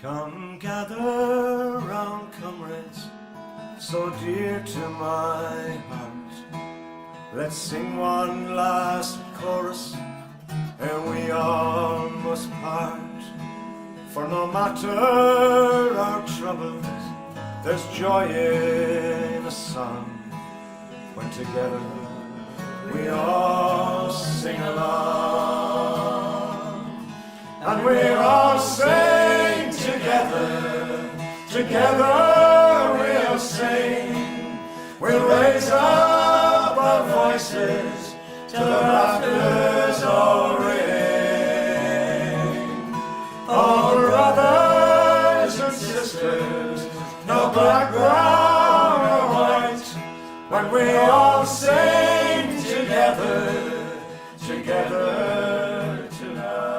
Come gather round, comrades, so dear to my heart. Let's sing one last chorus, and we all must part. For no matter our troubles, there's joy in a song, when together we all sing along. And we all sing together, together we'll sing. We'll raise up our voices till the rafters all ring. Oh, brothers and sisters, no black, brown or white, when we all sing together, together tonight.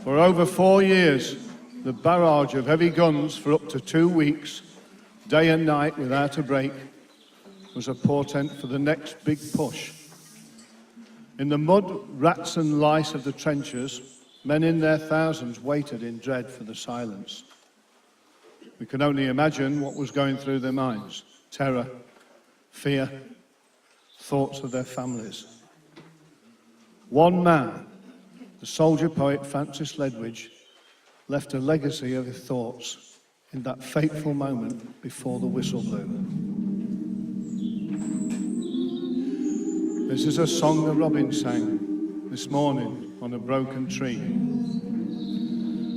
For over 4 years, the barrage of heavy guns for up to 2 weeks, day and night without a break, was a portent for the next big push. In the mud, rats and lice of the trenches, men in their thousands waited in dread for the silence. We can only imagine what was going through their minds: terror, fear, thoughts of their families. One man, the soldier-poet Francis Ledwidge, left a legacy of his thoughts in that fateful moment before the whistle blew. This is a song the robin sang this morning on a broken tree.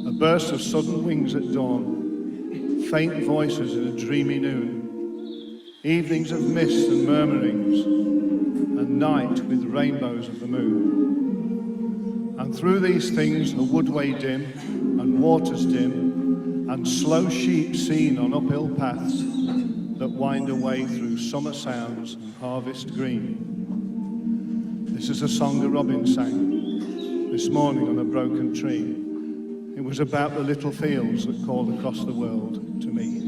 A burst of sudden wings at dawn, faint voices in a dreamy noon, evenings of mist and murmurings, and night with rainbows of the moon. And through these things a woodway dim, and waters dim, and slow sheep seen on uphill paths that wind away through summer sounds and harvest green. This is a song the robin sang this morning on a broken tree. It was about the little fields that called across the world to me.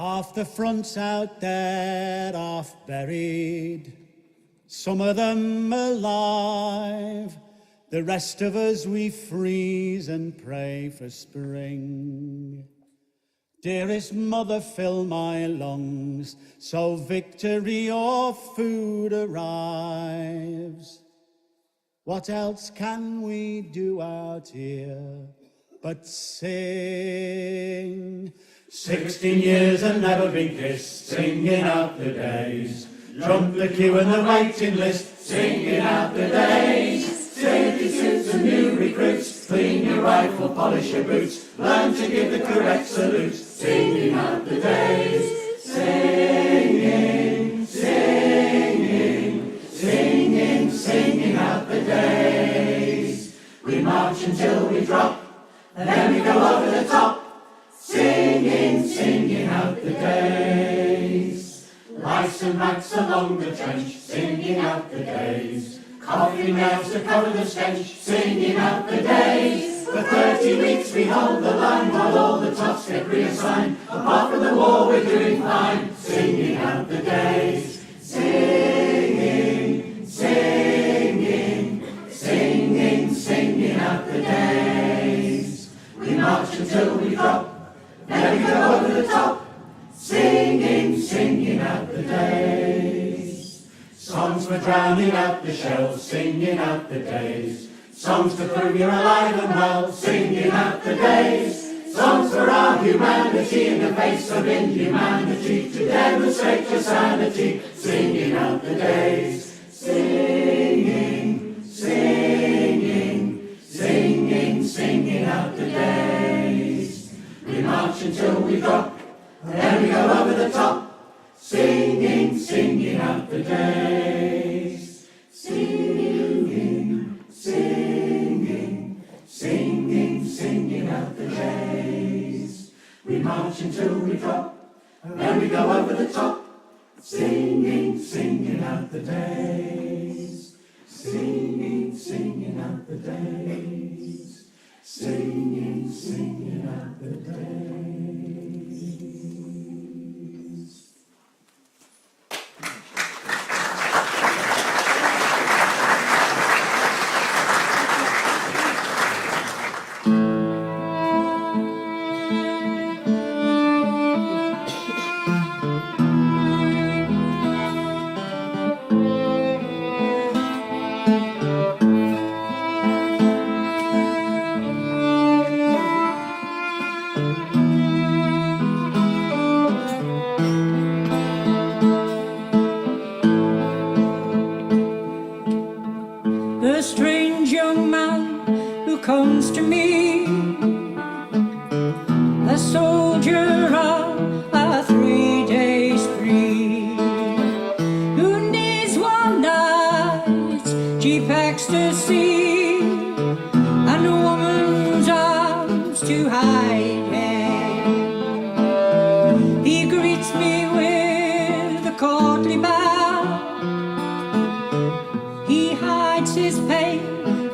Half the fronts out there half buried, some of them alive. The rest of us, we freeze and pray for spring. Dearest mother, fill my lungs, so victory or food arrives. What else can we do out here but sing? 16 years and never been kissed, singing out the days. Jump the queue and the waiting list, singing out the days. Safety suits and new recruits, clean your rifle, polish your boots, learn to give the correct salute, singing out the days. Singing, singing, singing, singing out the days. We march until we drop, and then we go over the top, singing, singing out the days. Lice and rats along the trench, singing out the days. Coffee nails to cover the stench, singing out the days. For 30 weeks we hold the line while all the tops get reassigned. Apart from the war we're doing fine, singing out the days. Singing, singing, singing, singing out the days. We march until we drop, then we go over the top, singing, singing out the days. Songs for drowning out the shells, singing out the days. Songs to prove you're alive and well, singing out the days. Songs for our humanity in the face of inhumanity, to demonstrate your sanity, singing out the days. Singing, singing, singing, singing out the days. We march until we drop, and then we go over the top, singing, singing out the days. Singing, singing, singing, singing out the days. We march until we drop, and then we go over the top, singing, singing out the days. Singing, singing out the days. Singing, singing out the days. The strange young man who comes to me, a soldier on a 3 days free, who needs one night's cheap ecstasy and a woman's arms to hide him. He greets me with a courtly bow. He hides his pain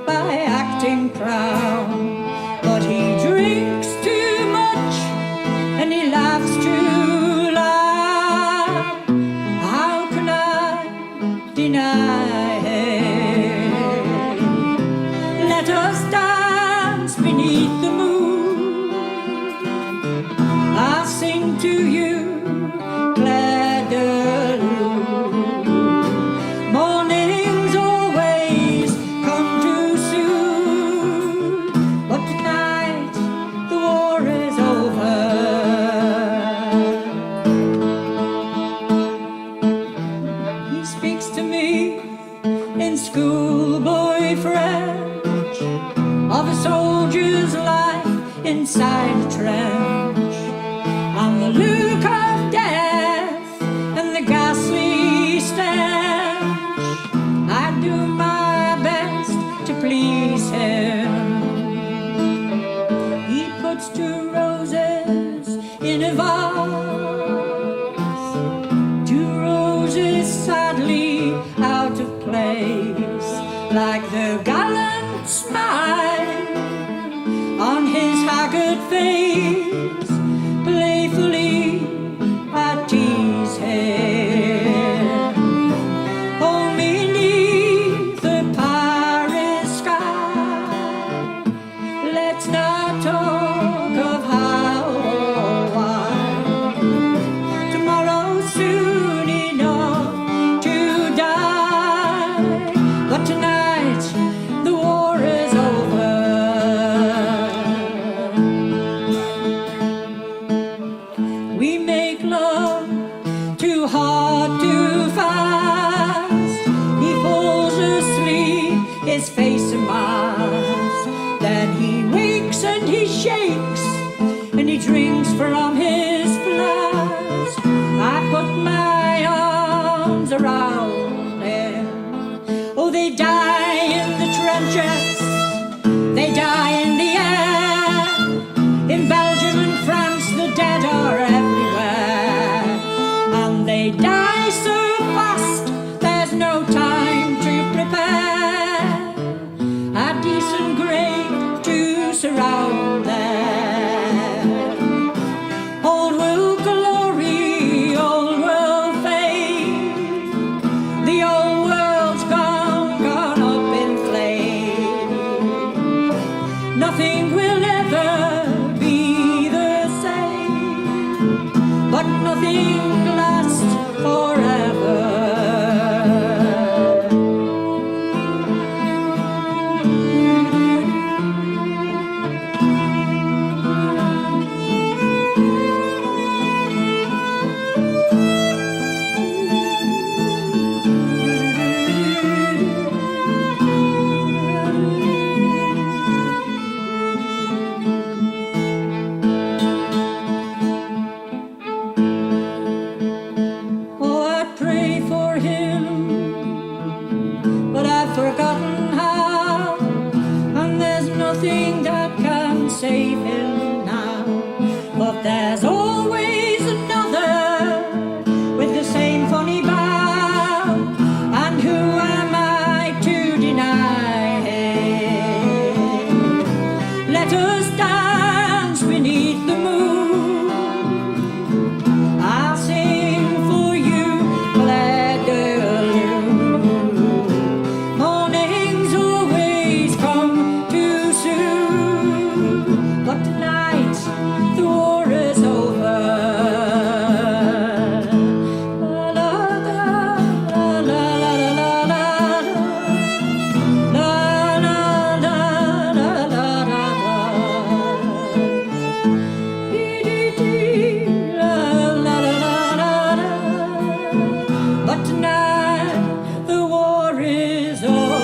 by acting proud, but he drinks too much and he laughs too loud. How can I deny it? Let us dance beneath the moon. I'll sing to you, Claire de Lune. Mornings always come too soon, but tonight the war is over. He speaks to me in schoolboy French of a soldier's life inside a trench, and the look of death and the ghastly stench. I do my best to please him. He puts 2 roses in a vase, 2 roses sadly out of place, like the gallant smile on his haggard face. Playfully die in the trenches, they die in the air. In Belgium and France the dead are everywhere, and they die so fast there's no time to prepare a decent grave to surround them. Old world glory, old world fame, the old world's gone up in flame. Nothing will ever be the same, but nothing lasts forever. Oh, I pray for him, but I've forgotten how, and there's nothing that can save him now. But there's always another with the same funny bow, and who am I to deny him? Let us dance beneath the moon, I'll sing for you, glad mornings always come too soon, but tonight the war is over. La la la la la la la la la la la la la. But tonight the war is over.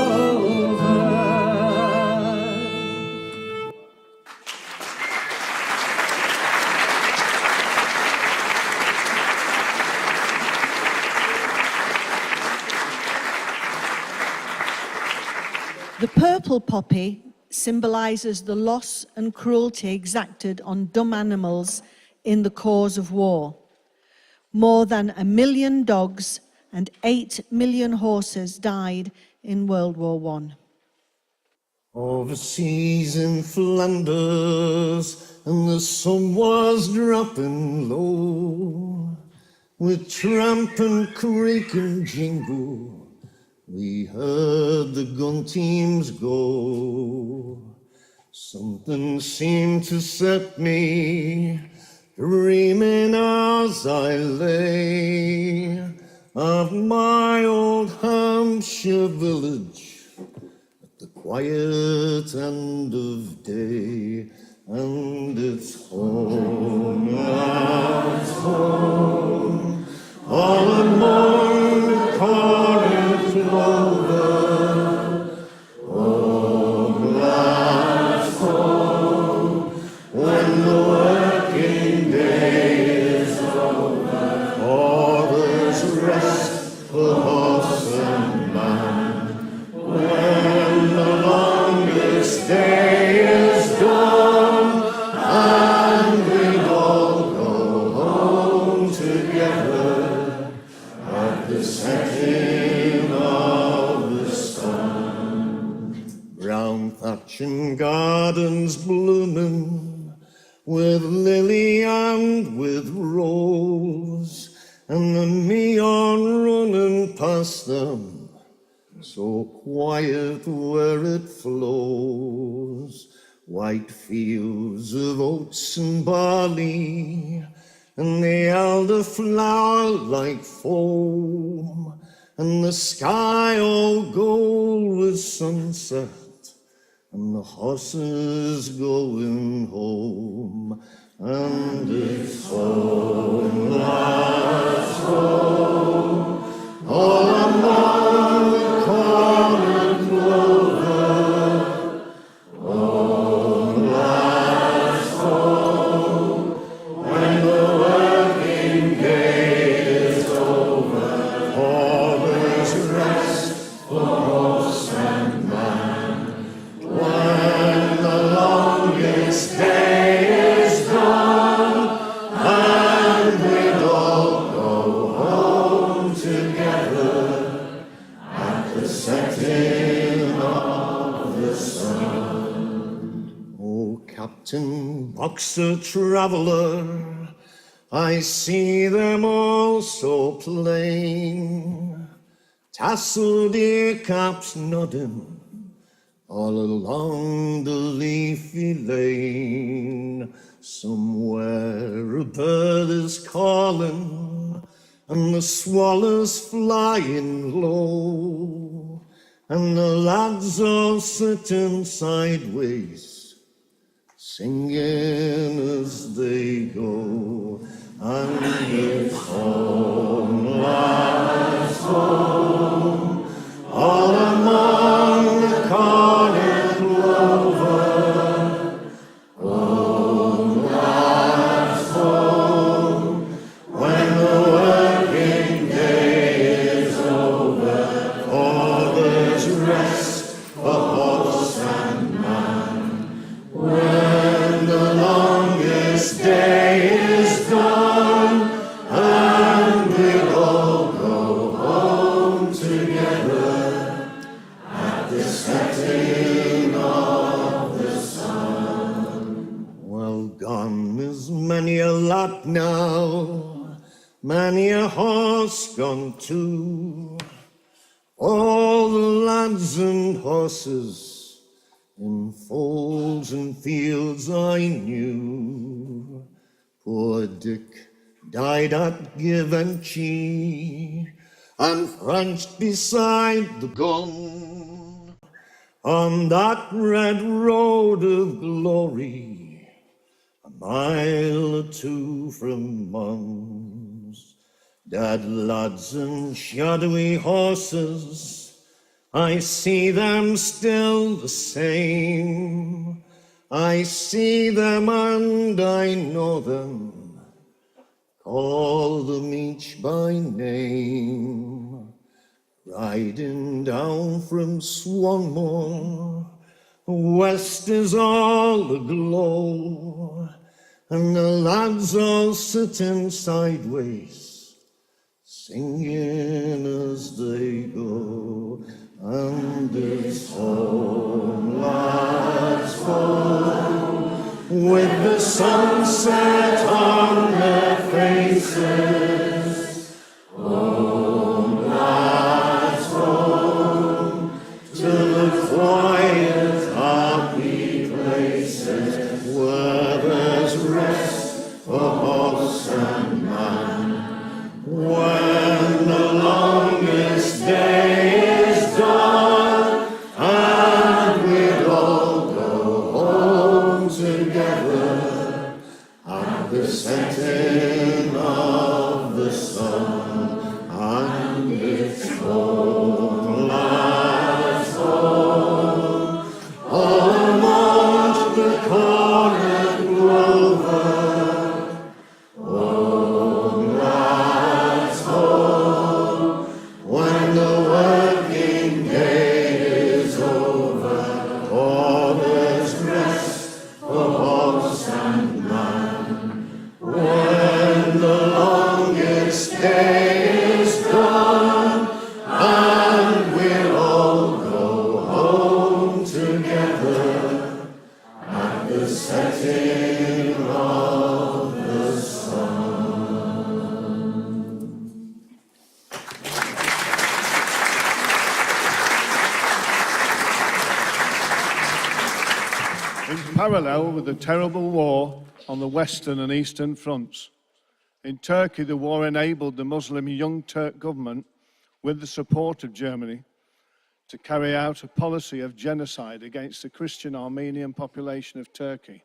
The purple poppy symbolizes the loss and cruelty exacted on dumb animals in the cause of war. More than 1 million dogs and 8 million horses died in World War I. Overseas in Flanders, and the sun was dropping low. With tramp and creak and jingle, we heard the gun teams go. Something seemed to set me dreaming as I lay of my old Hampshire village at the quiet end of day. And it's home, all among the corn and clover. Oh, glass home, when the working day is over. For there's rest for horse and man, when the longest day is done, and we all go home together at the setting of the sun. Brown thatching gardens blooming with lily and with rose, and the Meon running past them, so quiet where it flows. White fields of oats and barley, and the elderflower like foam, and the sky all gold with sunset, and the horses going home. And it's home, lads, home, all among the corn and clover. Home, lads, home, when the working day is over. For there's rest for horse setting of the sun. Oh, Captain, Boxer, Traveller, I see them all so plain, tasseled ear caps nodding all along the leafy lane. Somewhere a bird is calling, and the swallows flying low, and the lads all sitting sideways, singing as they go. And it's home, lads, home, all among the corn and clover. Home, lads, home, when the working day is over, for there's rest for horse and man. When the longest day is done, and we'll all go home together at the setting of the sun. Well, gone is many a lad now, many a horse gone too. All the lads and horses in folds and fields I knew. Poor Dick died at Givenchy, and crouched beside the gun on that red road of glory, a mile or two from Mons. Dead lads and shadowy horses, I see them still the same. I see them and I know them, call them each by name. Riding down from Swanmore, west is all aglow, and the lads all sitting sideways, singing as they go. And it's home, lads, home, with the sunset on their faces. Home, lads, home, to the quiet, happy places, where there's rest for horse and man. When the longest day is done, and we'll all go home together at the setting of the sun. And it's home, lads, home, all amongst the corn and clover. Home, lads, home, when the working day is over, for there's rest for horse and man. When the longest day is done, and we'll all go home together at the setting of the sun. In parallel with the terrible war on the Western and Eastern fronts, in Turkey the war enabled the Muslim Young Turk government, with the support of Germany, to carry out a policy of genocide against the Christian Armenian population of Turkey,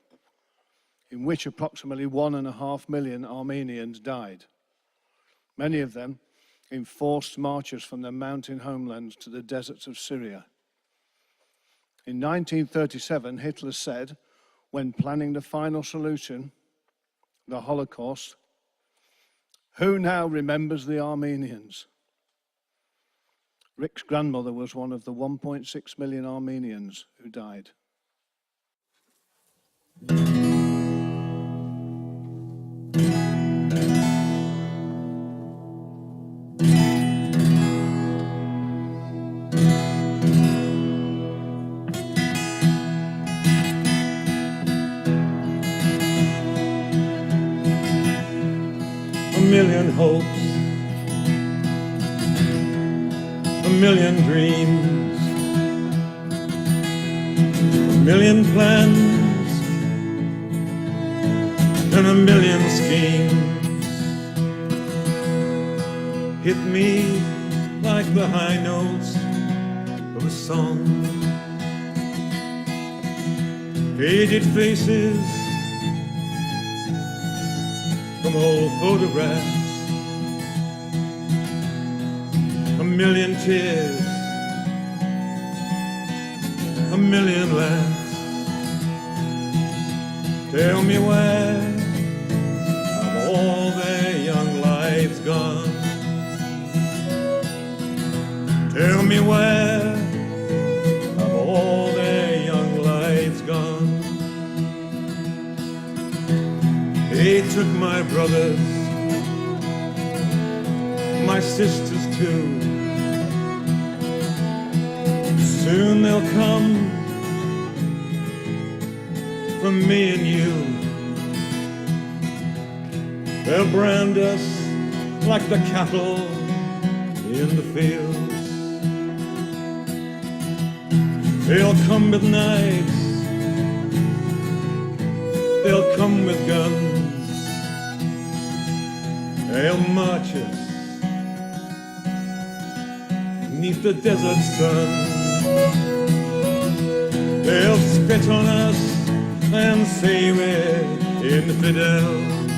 in which approximately 1.5 million Armenians died, many of them in forced marches from their mountain homelands to the deserts of Syria. In 1937, Hitler said, when planning the final solution, the Holocaust, "Who now remembers the Armenians?" Rick's grandmother was one of the 1.6 million Armenians who died. million hopes, a million dreams, a million plans, and a million schemes hit me like the high notes of a song. Aged faces from old photographs, a million tears, a million laughs. Tell me where have all their young lives gone? Tell me where have all their young lives gone? They took my brothers, my sisters too. Soon they'll come from me and you. They'll brand us like the cattle in the fields. They'll come with knives, they'll come with guns. They'll march us 'neath the desert sun. They'll spit on us and say we're infidels.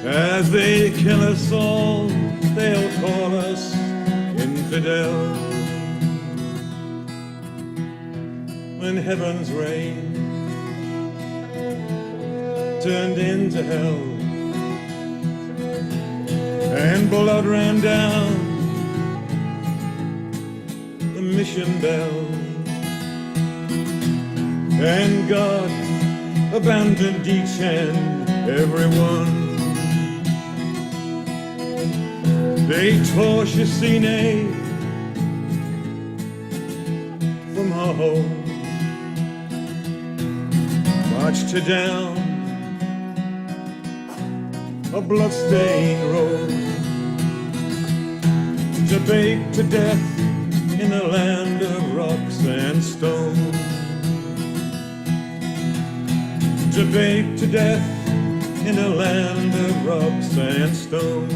As they kill us all, they'll call us infidels. When heaven's rain turned into hell and blood ran down the mission bell, and God abandoned each and every one. They tore Shishine from her home, marched her down a bloodstained road, to bake to death in a land of rocks and stone, to bake to death in a land of rocks and stone.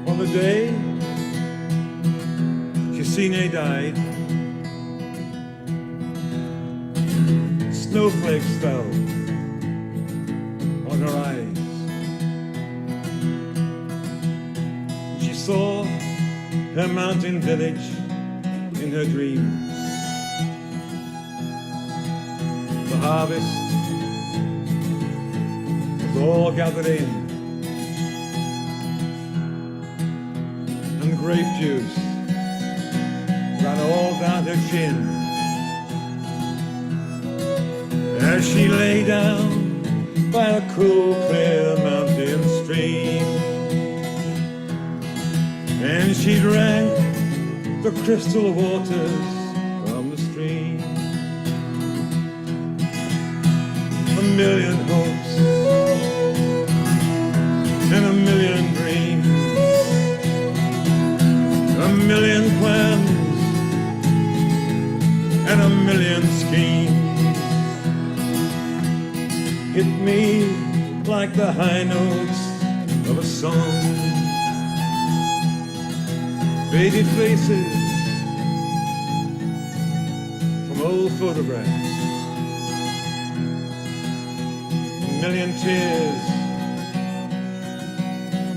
On the day Shishine died, snowflakes fell on her eyes. She saw her mountain village in her dreams. The harvest was all gathered in, and grape juice ran all down her chin. As she lay down by a cool, clear mountain stream, and she drank the crystal waters from the stream. A million hopes and a million dreams, a million plans and a million schemes hit me like the high notes of a song. Faded faces from old photographs, a million tears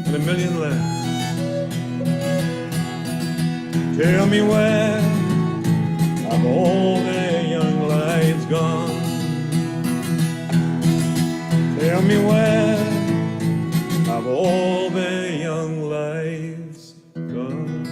and a million laughs. Tell me where have all their young lives gone? Tell me where have all their young lives gone?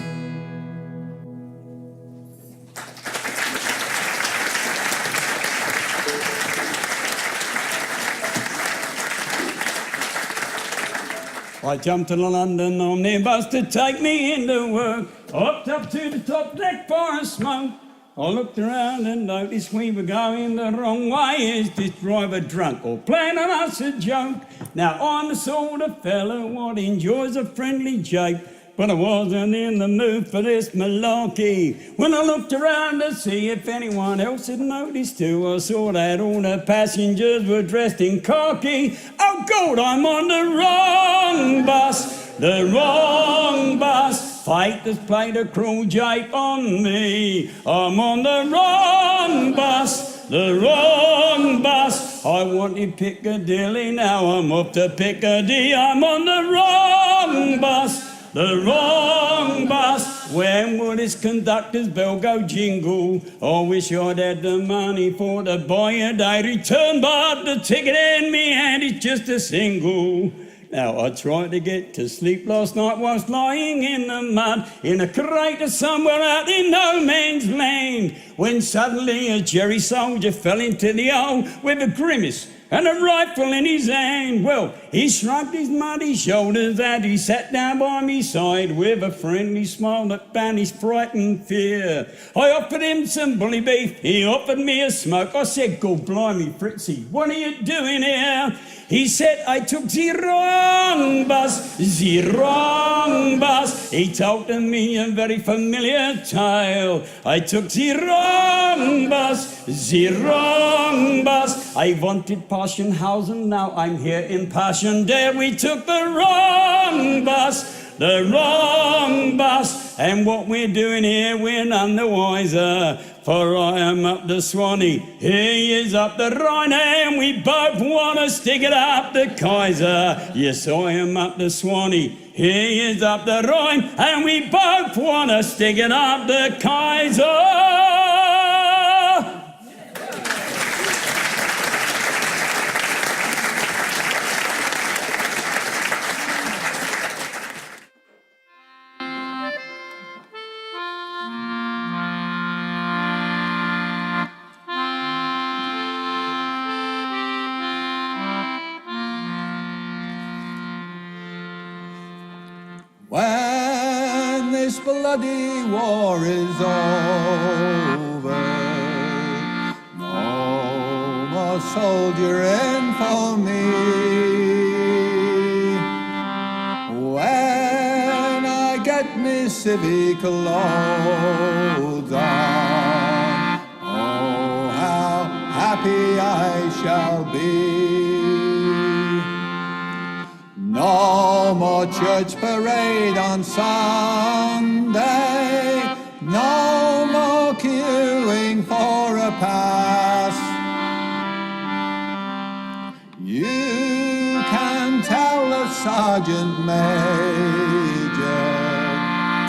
I jumped in a London omnibus to take me into work. Hopped up to the top deck for a smoke. I looked around and noticed we were going the wrong way. Is this driver drunk or playing on us a joke? Now I'm the sort of fellow what enjoys a friendly joke, but I wasn't in the mood for this malarkey. When I looked around to see if anyone else had noticed too, I saw that all the passengers were dressed in khaki. Oh God, I'm on the wrong bus, the wrong bus. Fate has played a cruel joke on me. I'm on the wrong bus, the wrong bus. I wanted Piccadilly, now I'm off to Piccadilly. I'm on the wrong bus, the wrong bus. When will this conductor's bell go jingle? I wish I'd had the money for to buy a day return, but the ticket in me hand is just a single. Now I tried to get to sleep last night whilst lying in the mud in a crater somewhere out in no man's land, when suddenly a Jerry soldier fell into the hole with a grimace and a rifle in his hand. Well, he shrugged his muddy shoulders and he sat down by me side with a friendly smile that banished frightened fear. I offered him some bully beef, he offered me a smoke. I said, God blimey, Fritzy, what are you doing here? He said, I took the wrong bus, the wrong bus. He told me a very familiar tale. I took the wrong bus, the wrong bus. I wanted Passionhausen, now I'm here in Passchendaele. We took the wrong bus, the wrong bus. And what we're doing here, we're none the wiser. For I am up the Swanee, he is up the Rhine, and we both want to stick it up the Kaiser. Yes, I am up the Swanee, he is up the Rhine, and we both want to stick it up the Kaiser. When this bloody war is over, no more soldiering for me. When I get me civic clothes on, oh, how happy I shall be. No more church parade on Sunday, no more queuing for a pass. You can tell the sergeant major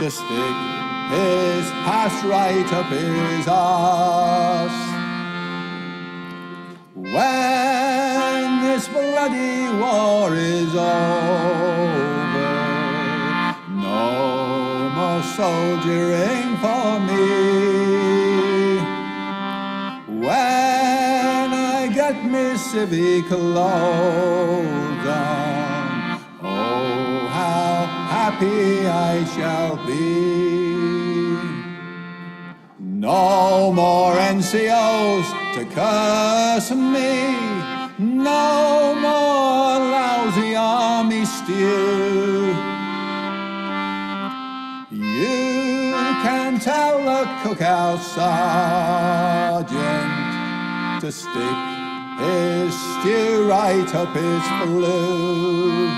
to stick his pass right up his arse. When this bloody war is over, no more soldiering for me. When I get me civic clothes on, oh, how happy I shall be. No more NCOs to curse me, no more lousy army stew. You can tell the cookhouse sergeant to stick his stew right up his flue.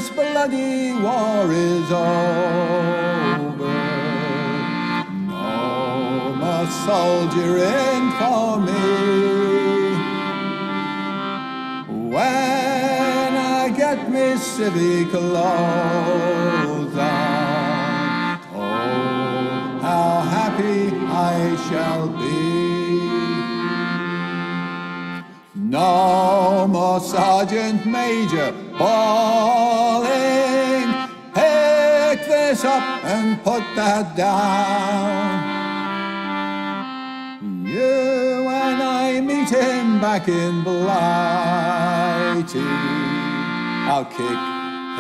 this bloody war is over. No more soldiering for me. When I get me civic clothes on, oh, how happy I shall be. No more sergeant major bawling, pick this up and put that down. You and I meet him back in Blighty, I'll kick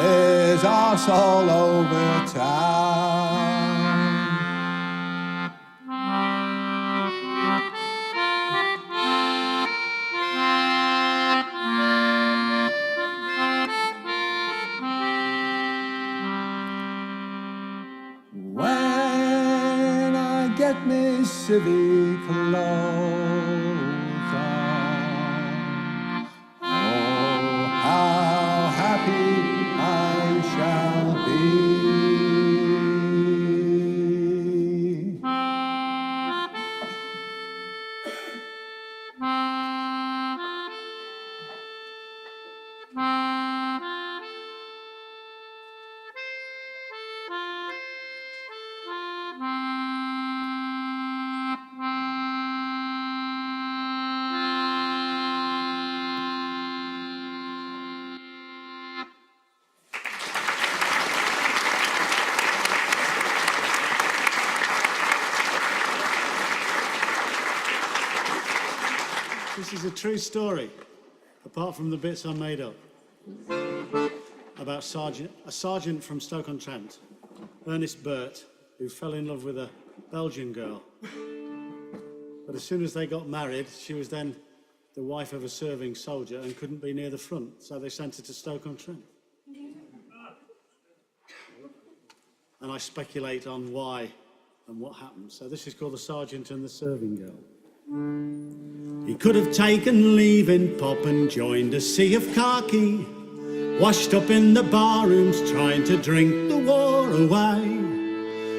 his arse all over town. When I get me civic clothes on, oh, how happy I shall be. This is a true story, apart from the bits I made up, about a sergeant from Stoke-on-Trent, Ernest Burt, who fell in love with a Belgian girl. But as soon as they got married, she was then the wife of a serving soldier and couldn't be near the front, so they sent her to Stoke-on-Trent. And I speculate on why and what happened. So this is called The Sergeant and the Serving Girl. He could have taken leave in Pop and joined a sea of khaki, washed up in the barrooms trying to drink the war away.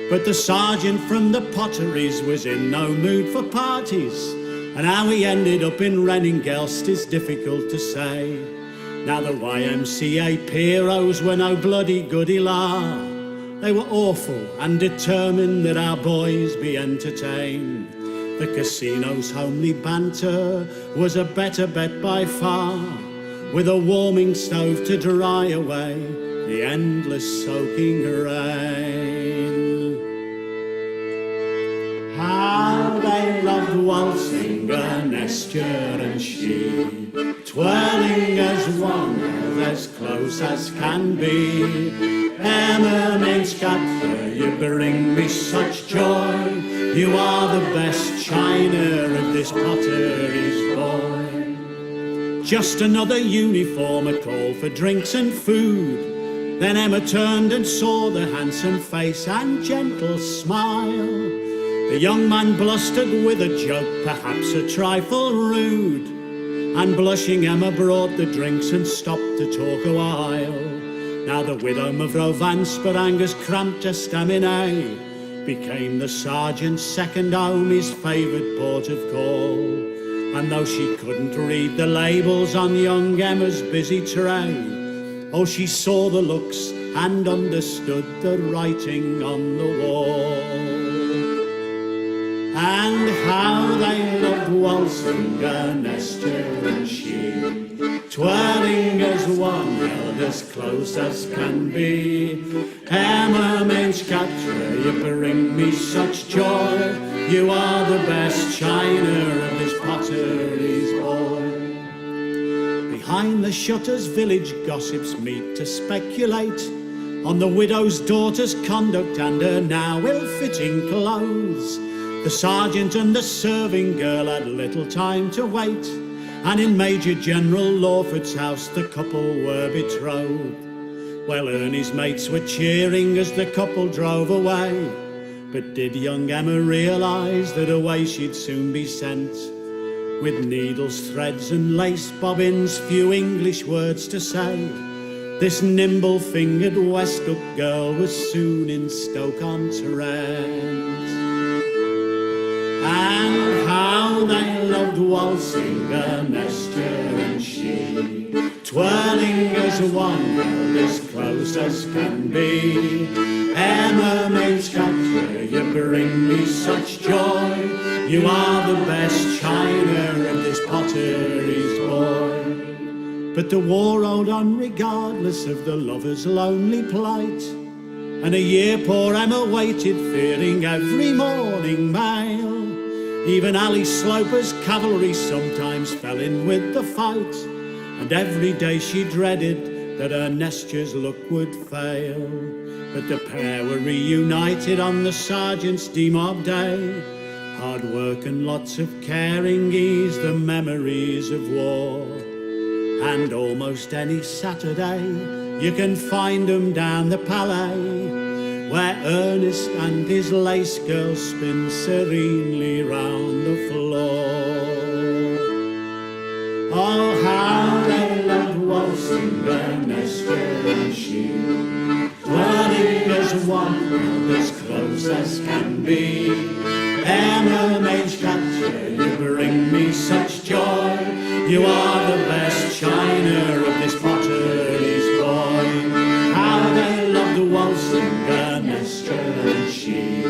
But the sergeant from the Potteries was in no mood for parties, and how he ended up in Renningelst is difficult to say. Now the YMCA heroes were no bloody goody la. They were awful and determined that our boys be entertained. The casino's homely banter was a better bet by far, with a warming stove to dry away the endless soaking rain. How they loved waltzing, Nestor and she, twirling as one, as close as can be. Emma Mainscat, you bring me such joy. You are the best china of this Potteries boy. Just another uniform, a call for drinks and food. Then Emma turned and saw the handsome face and gentle smile. The young man blustered with a joke, perhaps a trifle rude. And blushing Emma brought the drinks and stopped to talk a while. Now the widow Mevrouw Van Speranger's cramped estaminet became the sergeant's second home, his favoured port of call. And though she couldn't read the labels on young Emma's busy tray, oh, she saw the looks and understood the writing on the wall. And how they loved waltzing, Nestor and she, twirling as one, held as close as can be. Emma Mainscat, you bring me such joy. You are the best china of this Potteries boy. Behind the shutters, village gossips meet to speculate on the widow's daughter's conduct and her now ill-fitting clothes. The sergeant and the serving girl had little time to wait, and in Major General Lawford's house the couple were betrothed. Well, Ernie's mates were cheering as the couple drove away, but did young Emma realise that away she'd soon be sent, with needles, threads and lace bobbins, few English words to say, This nimble-fingered Westhook girl was soon in Stoke-on-Trent. And how they loved waltzing, Nestor and she, twirling as one, as close as can be. Emma Mainscotcher, you bring me such joy. You are the best china of this pottery's boy. But the war rolled on regardless of the lover's lonely plight. And a year poor Emma waited, fearing every morning mail. Even Ali Sloper's cavalry sometimes fell in with the fight. And every day she dreaded that her Nestor's luck would fail. But the pair were reunited on the sergeant's demob day. Hard work and lots of caring eased the memories of war. And almost any Saturday you can find 'em down the Palais, where Ernest and his lace girl spin serenely round the floor. Oh, how they loved waltzing, Nestor and she, dwelling as one, as close as can be. Emma Mainscotcher, you bring me such joy. You are the best china of this pottery's boy. How they loved waltzing, Nestor and she,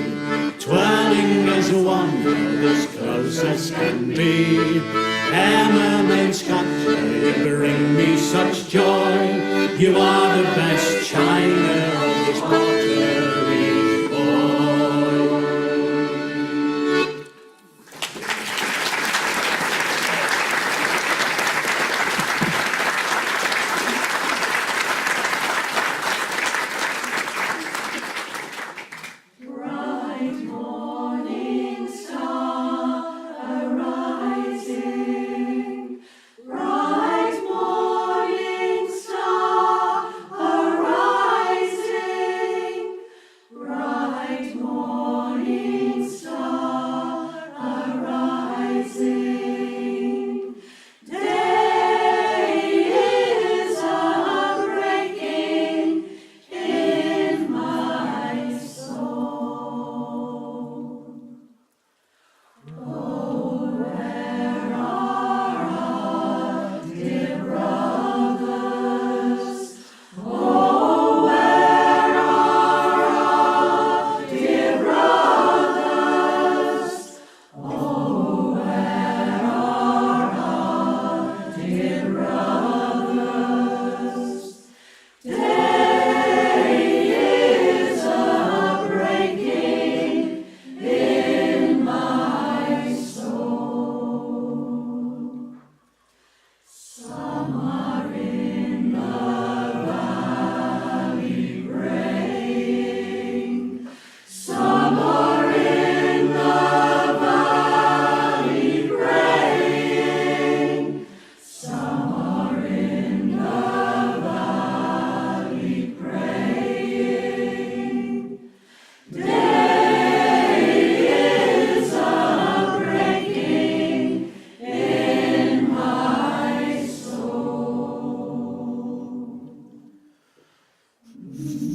twirling as one, as close as can be. Emma Mainscotcher, you bring me such joy. You are the best china of this pottery's boy.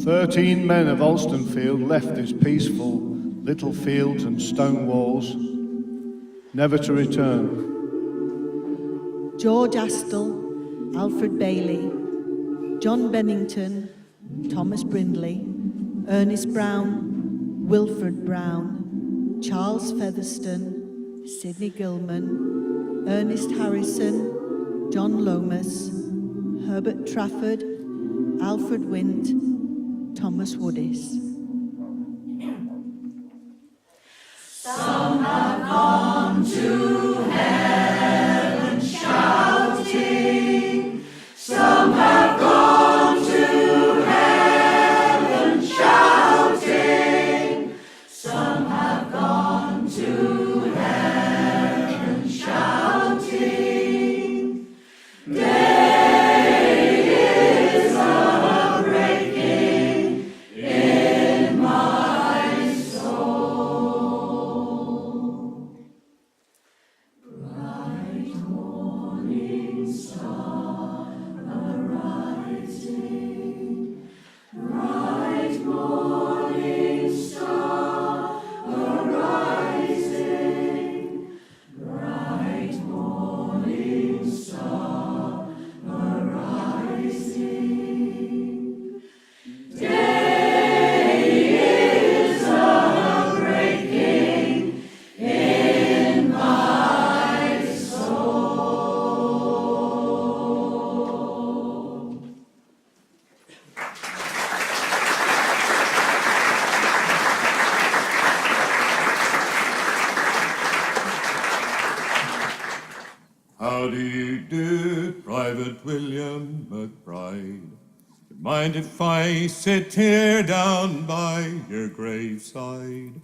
"13 men of Alstonfield left this peaceful little fields and stone walls, never to return. George Astle, Alfred Bailey, John Bennington, Thomas Brindley, Ernest Brown, Wilfred Brown, Charles Featherstone, Sidney Gilman, Ernest Harrison, John Lomas, Herbert Trafford, Alfred Wint, Thomas Woodis. Some have gone to heaven shouting. Some have gone to heaven shouting. Some have gone to heaven shouting. Day is a-breaking in my soul. Private William McBride. Do you mind if I sit here down by your graveside?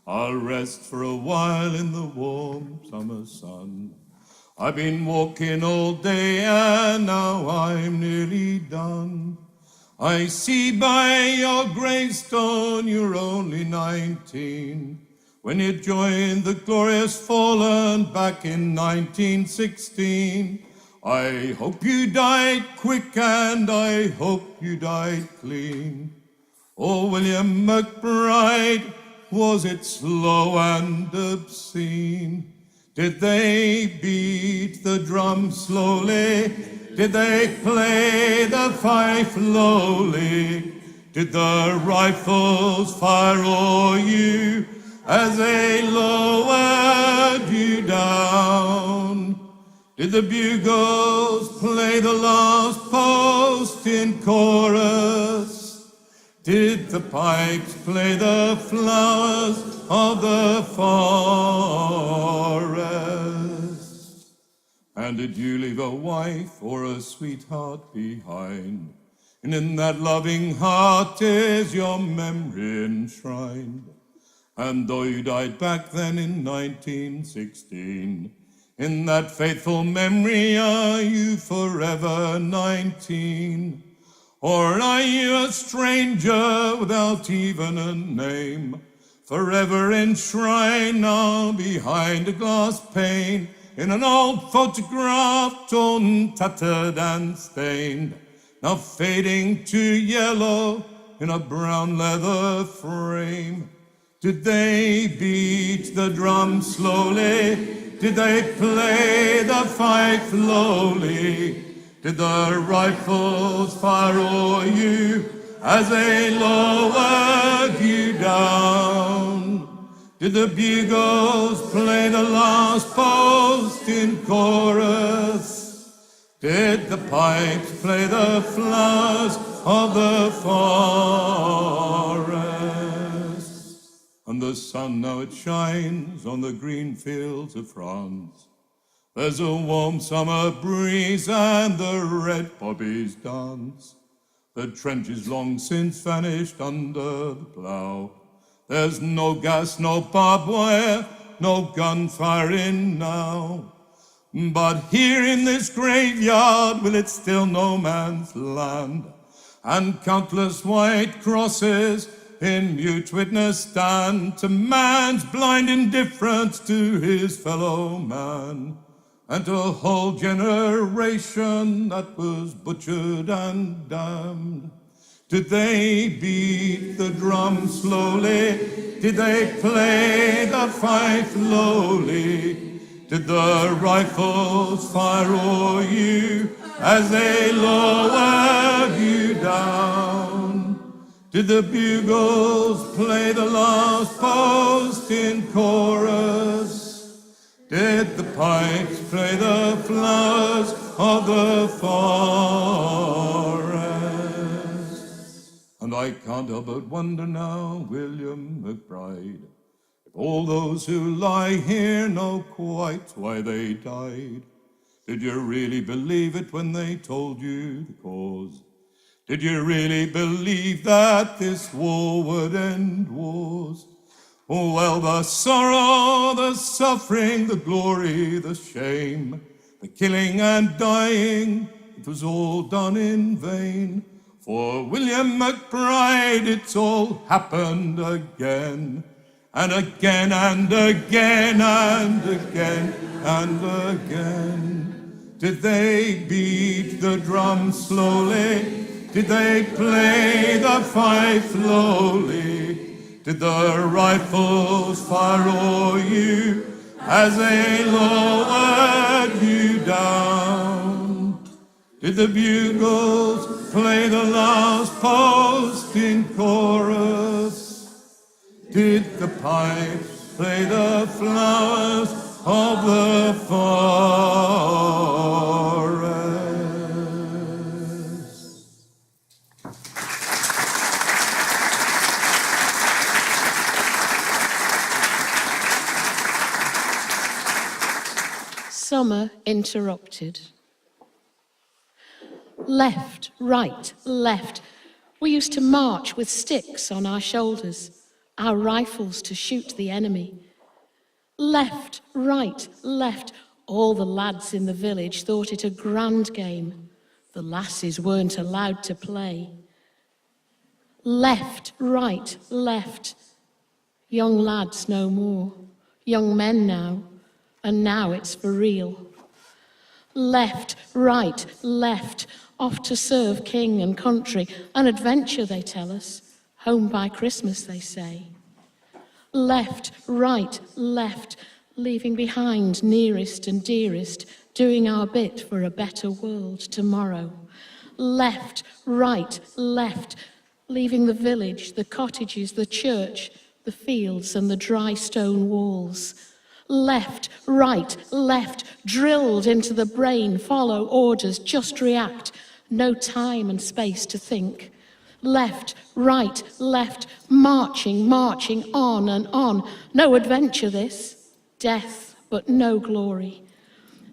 I'll rest for a while in the warm summer sun. I've been walking all day and now I'm nearly done. I see by your gravestone you're only 19. When you joined the glorious fallen back in 1916. I hope you died quick and I hope you died clean. Oh, William McBride, was it slow and obscene? Did they beat the drum slowly? Did they play the fife lowly? Did the rifles fire o'er you as they lowered you down? Did the bugles play the last post in chorus? Did the pipes play the flowers of the forest? And did you leave a wife or a sweetheart behind? And in that loving heart is your memory enshrined. And though you died back then in 1916, in that faithful memory are you forever 19? Or are you a stranger without even a name, forever enshrined now behind a glass pane, in an old photograph torn, tattered and stained, now fading to yellow in a brown leather frame? Did they beat the drum slowly? Did they play the fife lowly? Did the rifles fire o'er you as they lowered you down? Did the bugles play the last post in chorus? Did the pipes play the flowers of the forest? And the sun now it shines on the green fields of France. There's a warm summer breeze and the red poppies dance. The trench is long since vanished under the plough. There's no gas, no barbed wire, no gun firing now. But here in this graveyard, will it still no man's land? And countless white crosses in mute witness stand to man's blind indifference to his fellow man, and to a whole generation that was butchered and damned. Did they beat the drum slowly? Did they play the fife lowly? Did the rifles fire o'er you as they lowered you down? Did the bugles play the last post in chorus? Did the pipes play the flowers of the forest? And I can't help but wonder now, William McBride, if all those who lie here know quite why they died. Did you really believe it when they told you the cause? Did you really believe that this war would end wars? Oh, well, the sorrow, the suffering, the glory, the shame, the killing and dying, it was all done in vain. For William McBride, it's all happened again, and again and again and again and again. Did they beat the drum slowly? Did they play the fife lowly? Did the rifles fire o'er you as they lowered you down? Did the bugles play the last post in chorus? Did the pipes play the flowers of the forest? Summer interrupted. Left, right, left. We used to march with sticks on our shoulders, our rifles to shoot the enemy. Left, right, left. All the lads in the village thought it a grand game. The lasses weren't allowed to play. Left, right, left. Young lads no more, young men now, and now it's for real. Left, right, left, off to serve king and country, an adventure they tell us, home by Christmas they say. Left, right, left, leaving behind nearest and dearest, doing our bit for a better world tomorrow. Left, right, left, leaving the village, the cottages, the church, the fields and the dry stone walls. Left, right, left, drilled into the brain, follow orders, just react, no time and space to think. Left, right, left, marching, marching on and on. No adventure this, death, but no glory.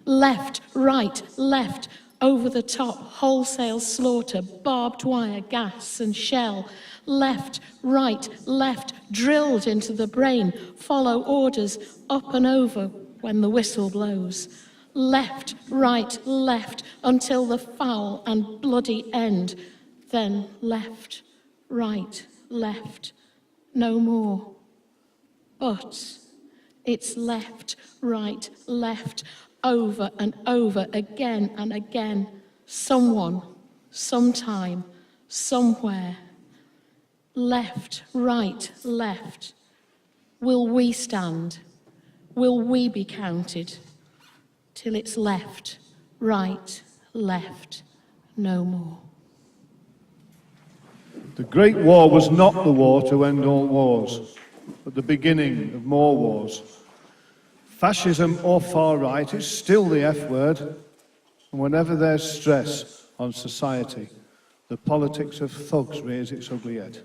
Left, right, left, over the top, wholesale slaughter, barbed wire, gas and shell. Left, right, left, drilled into the brain, follow orders, up and over when the whistle blows. Left, right, left, until the foul and bloody end. Then left, right, left, no more. But it's left, right, left, over and over, again and again. Someone, sometime, somewhere. Left, right, left. Will we stand? Will we be counted? Till it's left, right, left, no more. The Great War was not the war to end all wars, but the beginning of more wars. Fascism or far right is still the F word, and whenever there's stress on society, the politics of thugs rears its ugly head.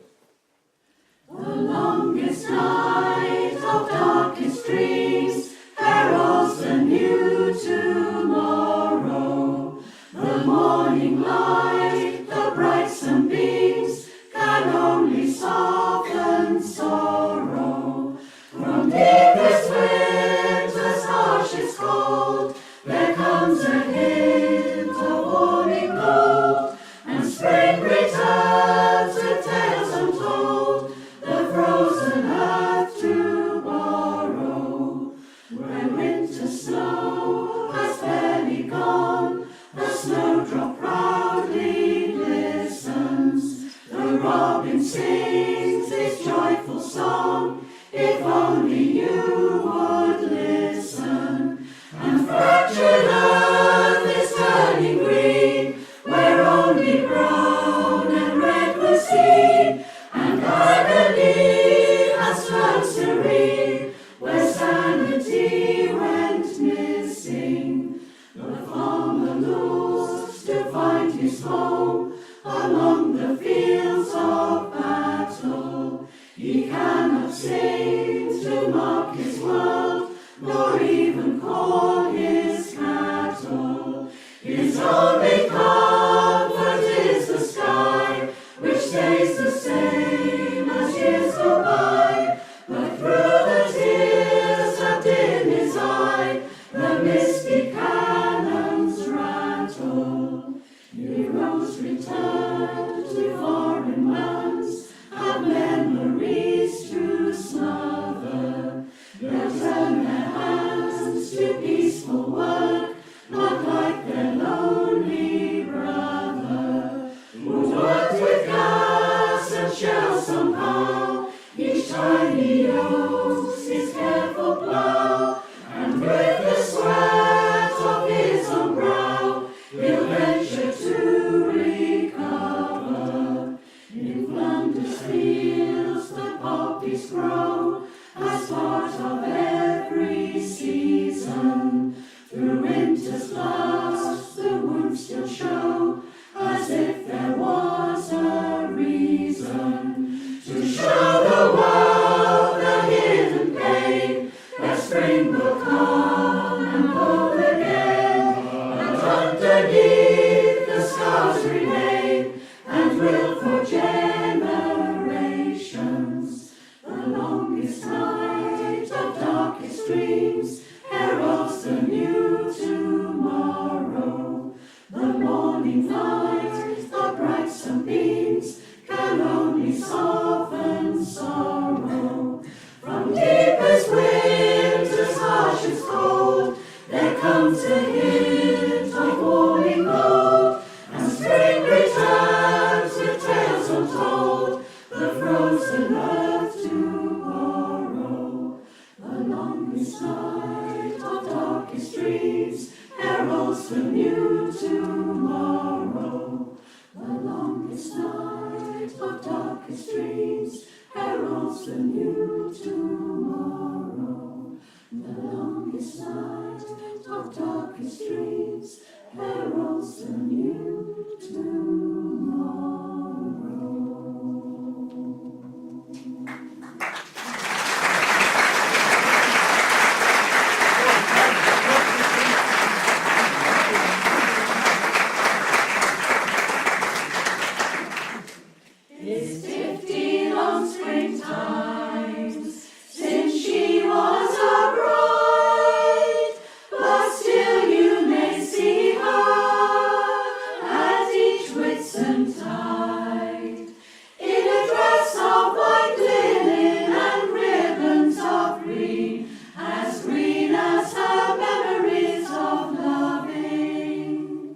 The longest night of darkest dreams heralds the new tomorrow. The morning light, the bright sunbeams can only soften sorrow. From deepest winter's harshest cold, there comes a hint of warming gold, and spring returns with tales untold, the frozen earth to borrow. When winter snow has barely gone, the snowdrop proudly glistens. The robin sings his joyful song, if only you would listen. And fractured earth is turning green, where only brown and red were seen, and agony has turned serene, where sanity went missing. The farmer looks to find his home along the fields of battle. He cannot sing to mark his world, nor even call his cattle. His only comfort is the sky, which stays the same as years go by. But through the tears that dim his eye, the misty cannons rattle. Heroes return to foreign lands, have memories to smother. They'll turn their hands to peaceful work, not like their lonely brother, who worked with gas and shells somehow. Each time he used his careful plough, and with the sweat of his own brow, he'll venture to recover. In Flanders fields the poppies grow, as part of every season. Through winter's blast the wounds still show, as if there was a reason to show the world the hidden pain, that spring will come and go again, and underneath the scars peace often sorrow. From deepest winter's harshest cold, there comes a hint of warming gold, and spring returns with tales untold, the frozen earth tomorrow. The longest night of darkest dreams heralds the new tomorrow. The longest night of darkest dreams heralds the new tomorrow. The longest night of darkest dreams heralds the new tomorrow. It's 50 long springtimes since she was a bride, but still you may see her at each Whitsuntide, in a dress of white linen and ribbons of green as her memories of loving.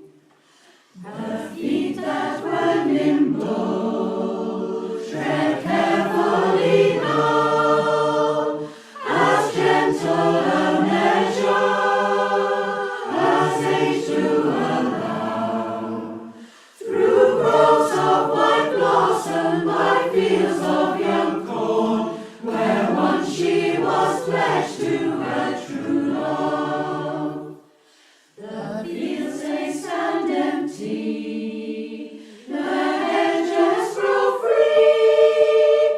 Her feet that were nimble tread carefully now, as gentle a measure as age to allow. Through groves of white blossom, by fields of young corn, where once she was pledged to her true love. The fields they stand empty, the hedges grow free,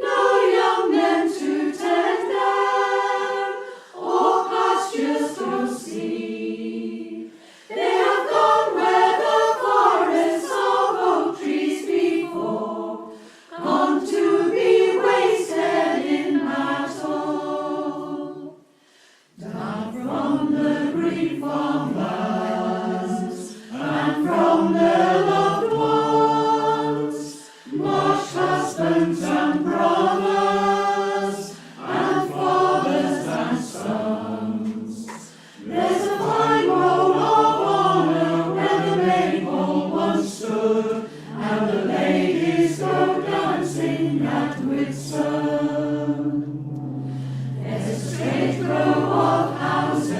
no young men to tend them, or pastures to see. They have gone where the forests of oak trees before, gone to be wasted in battle. Down from the grief of mothers and from their loved ones, marched husbands and brothers and fathers and sons. There's a fine roll of honor where the maypole once stood, and the ladies go dancing at Whitsun. There's a straight row of houses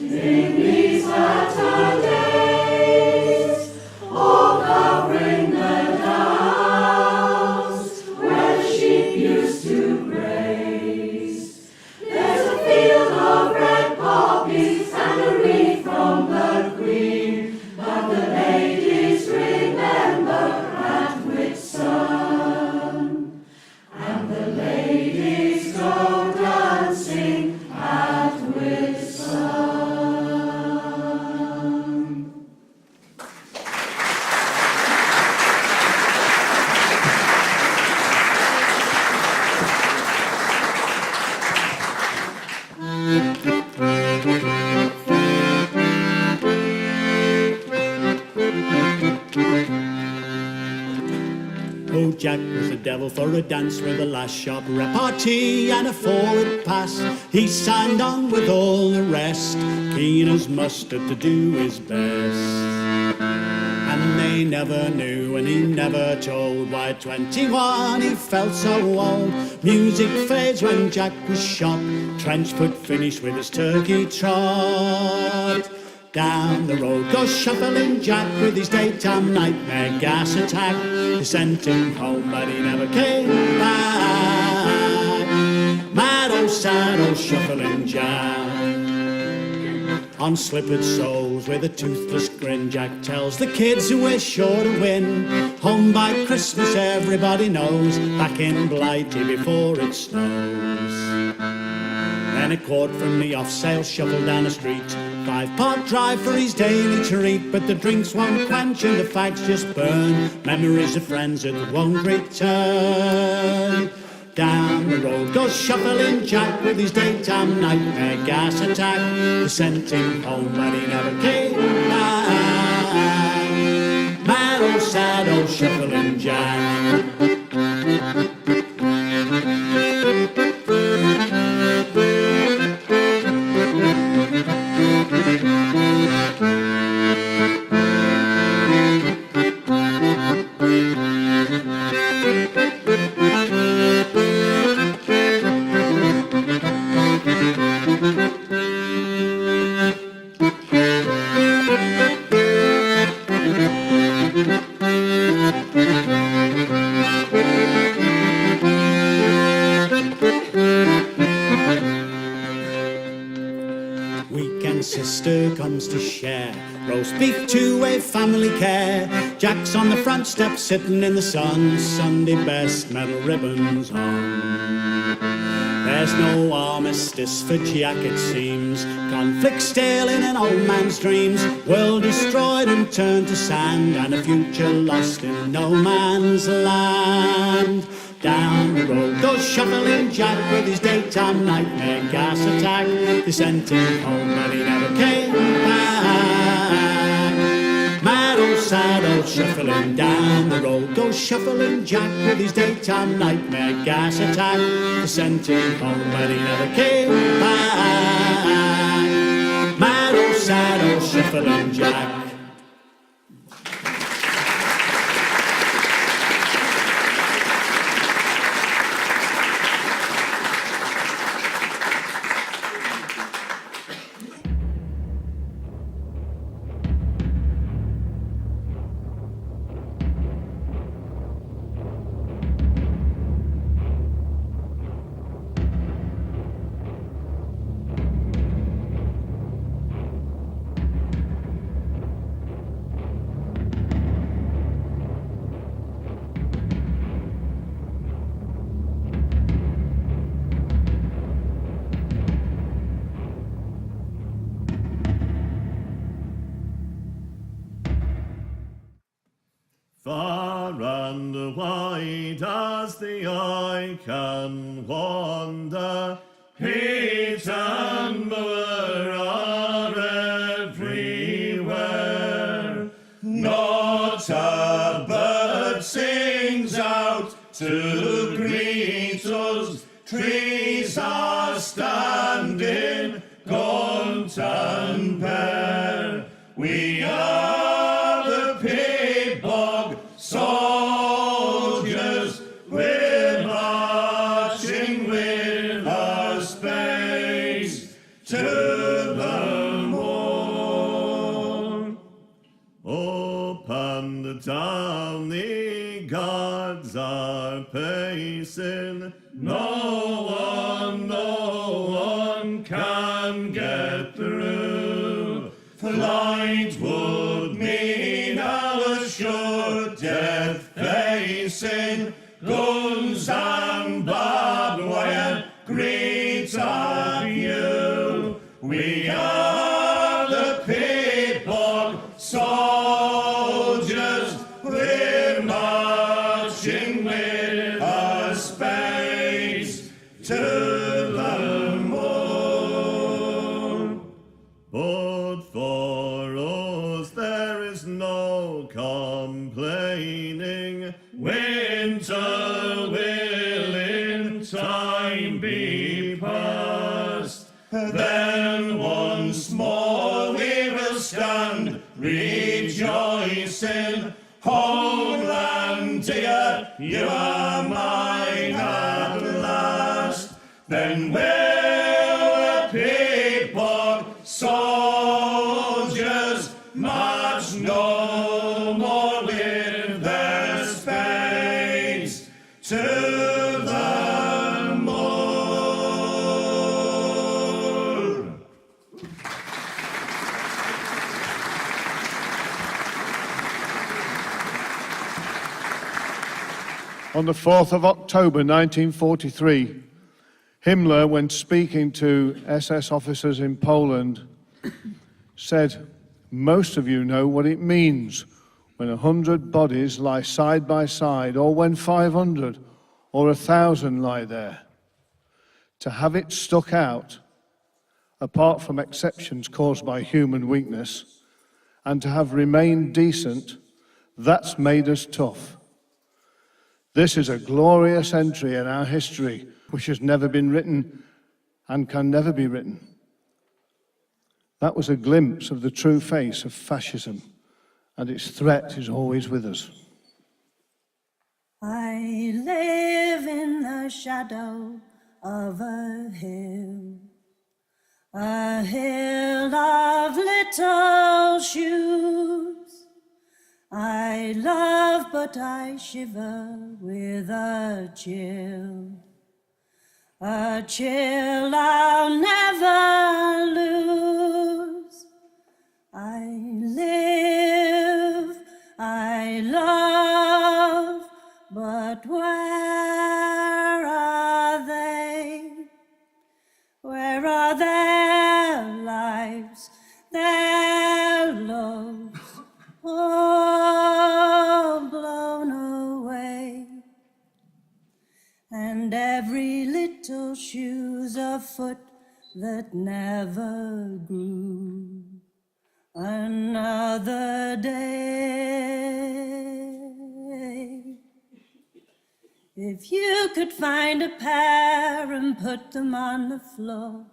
in these latter days, all covering the downs where the sheep used to graze. There's a field of red poppies and a wreath from the Queen, but the ladies remember at Whitsun. And the ladies go dancing at Whitsun. Oh, Jack was the devil for a dance with a last sharp repartee and a forward pass. He signed on with all the rest, keen as mustard to do his best. And they never knew and he never told why at 21 he felt so old. Music fades when Jack was shot, trenchfoot finished with his turkey trot. Down the road goes shuffling Jack with his daytime nightmare gas attack. They sent him home but he never came back. Mad old sad old shuffling Jack. On slippered soles with a toothless grin, Jack tells the kids who we're sure to win. Home by Christmas everybody knows, back in Blighty before it snows. Then a quart from the off-sale shuffle down the street, 5-part drive for his daily treat. But the drinks won't quench and the fags just burn, memories of friends that won't return. Down the road goes shuffling Jack with his daytime nightmare gas attack. They sent him home but he never came back. Mad old sad old Shuffling Jack. Weekend sister comes to share roast beef to a family care. Jack's on the front step sitting in the sun, Sunday best, metal ribbons on. There's no armistice for Jack, it seems. Conflict still in an old man's dreams. World destroyed and turned to sand, and a future lost in no man's land. Down the road goes Shuffling Jack with his daytime nightmare gas attack. They sent him home but he never came back. Mad old sad old Shuffling. Down the road goes Shuffling Jack with his daytime nightmare gas attack. They sent him home but he never came back. Mad old sad old Shuffling Jack. Far and wide as the eye can wander, heat and moor are everywhere. Not a bird sings out to greet us, trees are standing gaunt and bare. We are the Pig-Bog soldiers, we're marching with our space to the morn. Up and down the guards are pacing, no one can get through. Flight would mean our sure death facing, guns and barbed wire greet our view. We are the Pig-Bog soldiers, we're marching with our space to the morn. But for us there is no complaining. Winter will in time be past. Then once more we will stand rejoicing. Homeland dear, you are mine at last. Then will the Pig-Bog soldiers march no more with their spades to the morn. On the 4th of October 1943, Himmler, when speaking to SS officers in Poland, said, "Most of you know what it means when 100 bodies lie side by side, or when 500 or 1,000 lie there. To have it stuck out, apart from exceptions caused by human weakness, and to have remained decent, That's made us tough. This is a glorious entry in our history, which has never been written and can never be written. That was a glimpse of the true face of fascism, and its threat is always with us. I live in the shadow of a hill of little shoes. I love, but I shiver with a chill I'll never lose. I live, I love, but where are they? Where are their lives, their loves, all blown away? And every little shoe's a foot that never grew. Another day. If you could find a pair and put them on the floor,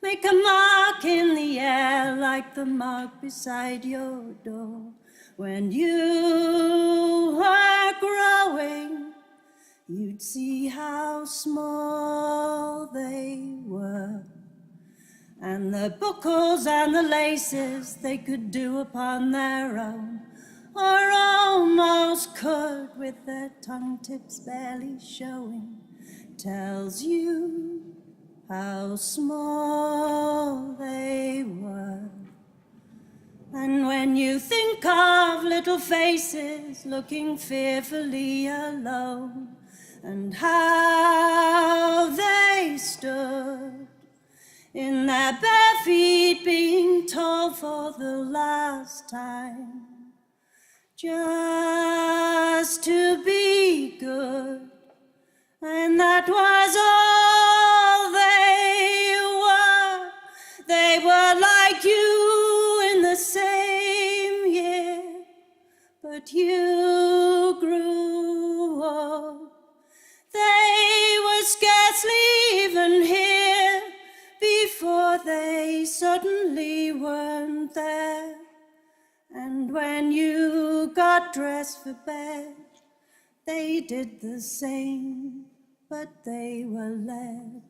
make a mark in the air like the mark beside your door. When you were growing, you'd see how small they were, and the buckles and the laces they could do upon their own, or almost could with their tongue tips barely showing, tells you how small they were. And when you think of little faces looking fearfully alone, and how they stood in their bare feet being told for the last time just to be good, and that was all they were like you in the same year, but you grew old. They were scarcely even here before they suddenly weren't there. And when you got dressed for bed, they did the same, but they were led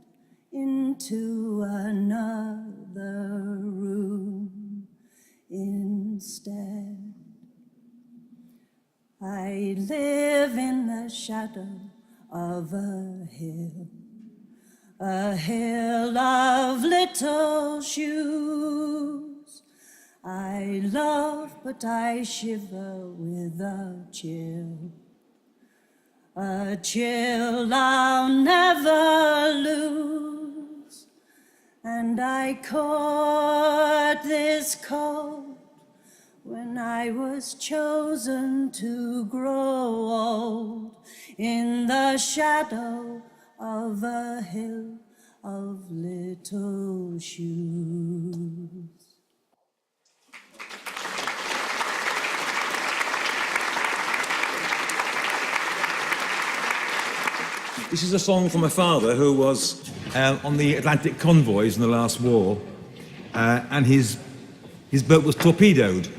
into another room instead. I live in the shadow of a hill of little shoes. I love, but I shiver with a chill I'll never lose. And I caught this cold when I was chosen to grow old in the shadow of a hill of little shoes. This is a song from my father, who was on the Atlantic convoys in the last war, and his boat was torpedoed.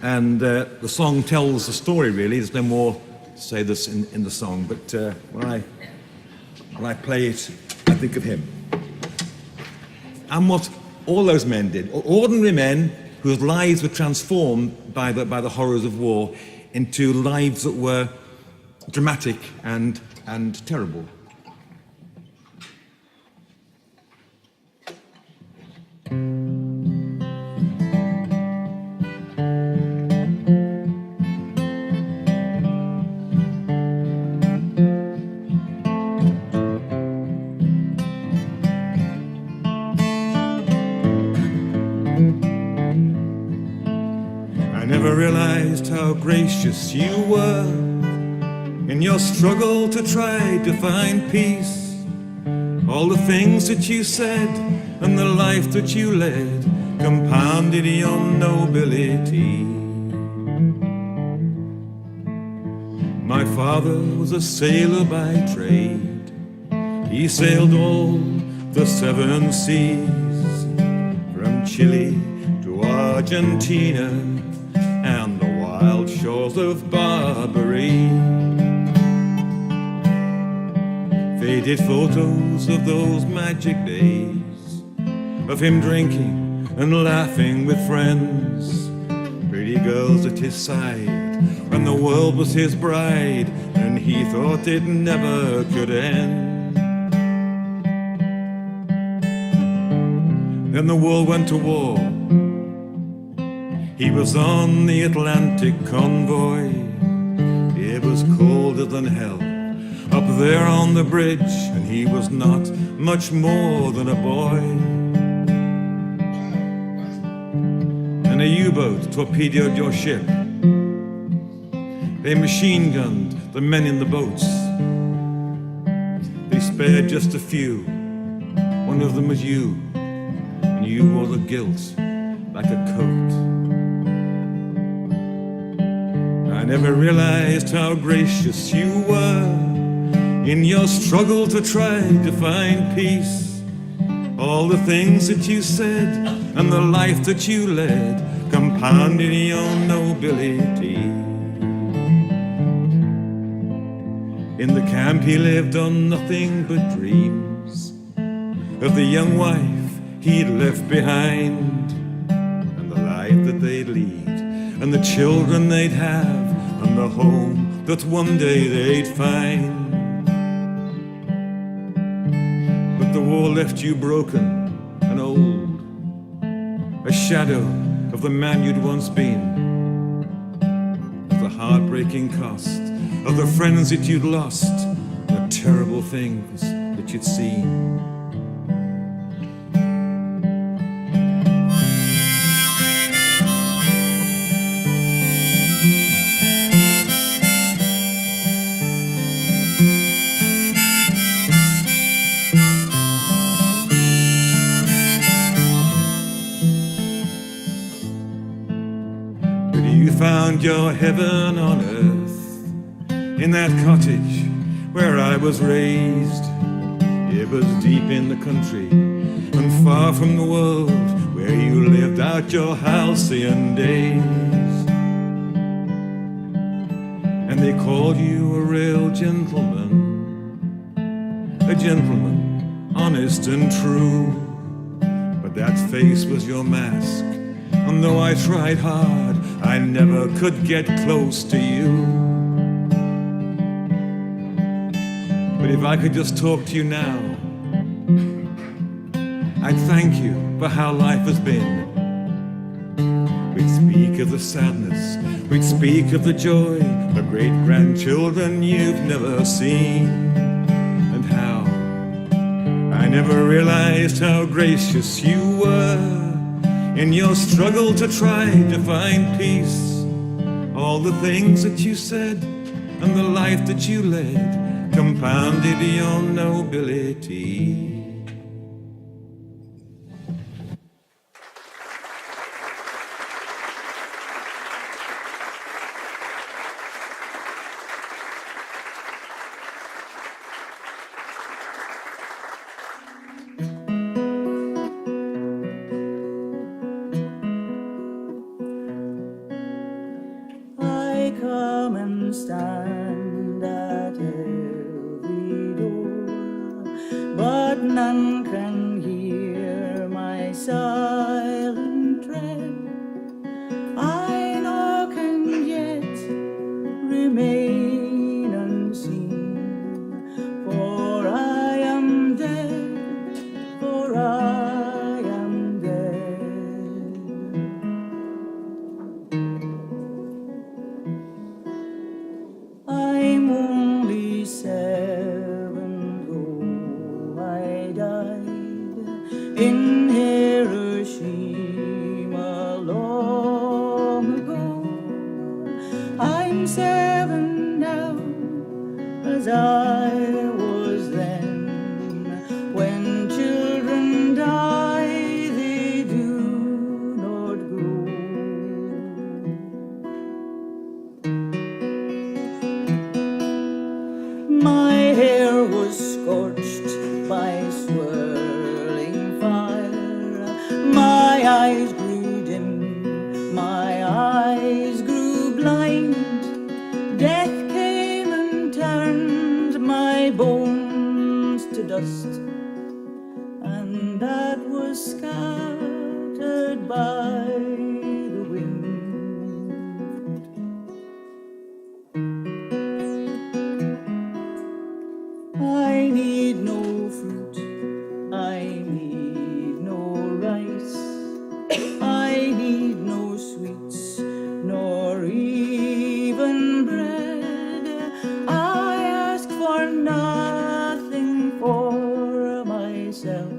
And the song tells the story, really. There's no more to say this in the song, but when I play it, I think of him. And what all those men did, ordinary men whose lives were transformed by the horrors of war into lives that were dramatic and terrible. I never realized how gracious you were in your struggle to try to find peace. All the things that you said and the life that you led compounded your nobility. father was a sailor by trade. He sailed all the 7 seas, from Chile to Argentina and the wild shores of Barbary. Faded photos of those magic days, of him drinking and laughing with friends, pretty girls at his side when the world was his bride and he thought it never could end. Then the world went to war. He was on the Atlantic convoy. It was colder than hell up there on the bridge, and he was not much more than a boy. And a U-boat torpedoed your ship. They machine-gunned the men in the boats. They spared just a few. One of them was you, and you wore the guilt like a coat. I never realized how gracious you were in your struggle to try to find peace. All the things that you said and the life that you led compounded your nobility. In the camp he lived on nothing but dreams of the young wife he'd left behind, and the life that they'd lead, and the children they'd have, and the home that one day they'd find. But the war left you broken and old, a shadow of the man you'd once been, of the heartbreaking cost of the friends that you'd lost, the terrible things that you'd seen. But you found your heaven on earth in that cottage where I was raised. It was deep in the country and far from the world, where you lived out your halcyon days. And they called you a real gentleman, honest and true. But that face was your mask, and though I tried hard, I never could get close to you. But if I could just talk to you now, I'd thank you for how life has been. We'd speak of the sadness, we'd speak of the joy, the great-grandchildren you've never seen, and how I never realized how gracious you were in your struggle to try to find peace. All the things that you said and the life that you led compounded your nobility. I come and stand at every door, but none can hear my silent tread. I knock and yet remain unseen, for I am dead, for I am dead. I'm only 7, though I died in Hiroshima long ago. I'm 7 now, as I was then. When children die, they do not grow. My hair was scorched by swirling fire. My eyes grew dim, my eyes grew blind. Death came and turned my bones to dust, and that was scattered by the wind. I need no fruit, I need no rice, I need no sweets, nor even bread. I ask for nothing for myself,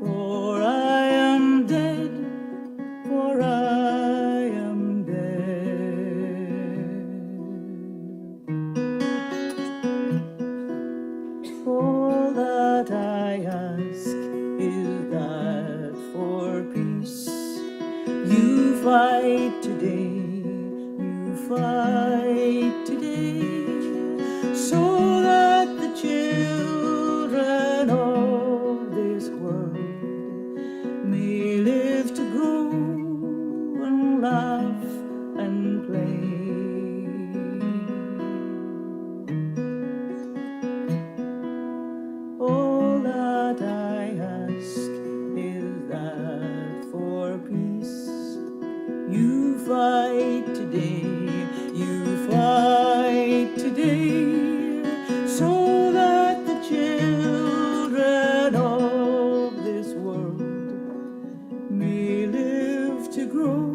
for I am dead, for I am dead. All that I ask is that for peace you fight today, you fight today, so that the children of this world may live to grow and laugh and play. All that I ask is that for peace you fight today, you fight today, so that the children of this world may live to grow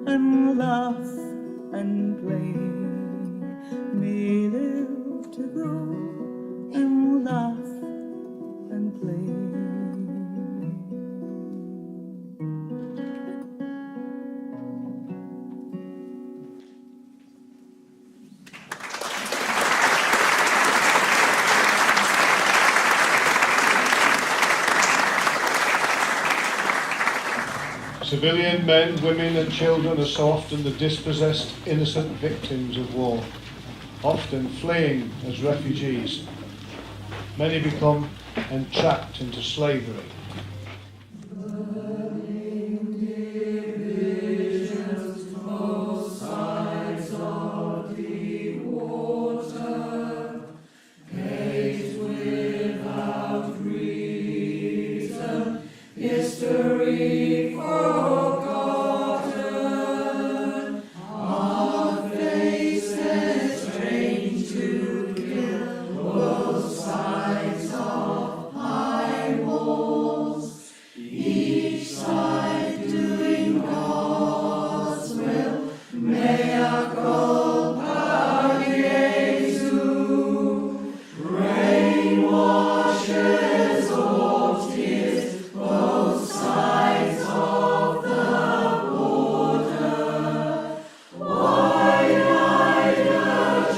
and laugh and play, may live to grow and laugh and play. Civilian men, women and children are so often the dispossessed, innocent victims of war, often fleeing as refugees. Many become entrapped into slavery. History forgotten, our faces trained to kill, both sides of high walls, each side doing God's will. Mea culpa Jesu, rain washes off tears, both sides of the border. Wide-eyed a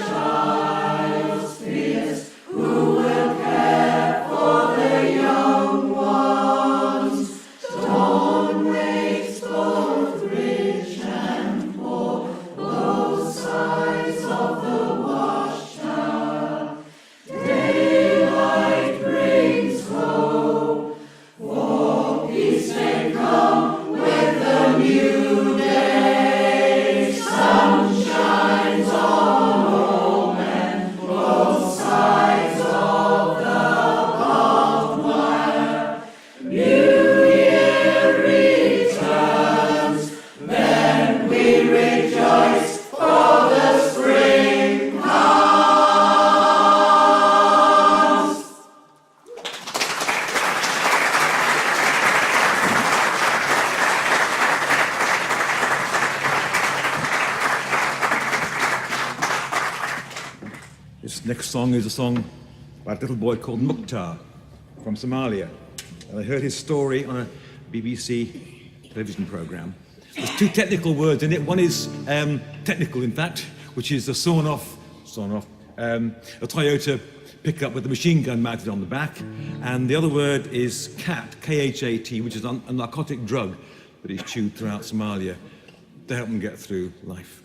child's fears, who will care for the young ones? Dawn wakes both rich and poor, both sides of the watchtower. Daylight brings hope, for peace may come with the new day. Sun shines on all men, both sides of the barbed wire. New Year returns, then we rejoice, for the spring comes. This next song is a song by a little boy called Mukhtar from Somalia. I heard his story on a BBC television programme. There's two technical words in it. One is technical, in fact, which is a sawn-off, a Toyota pickup with a machine gun mounted on the back. And the other word is cat, K-H-A-T, which is a narcotic drug that is chewed throughout Somalia to help them get through life.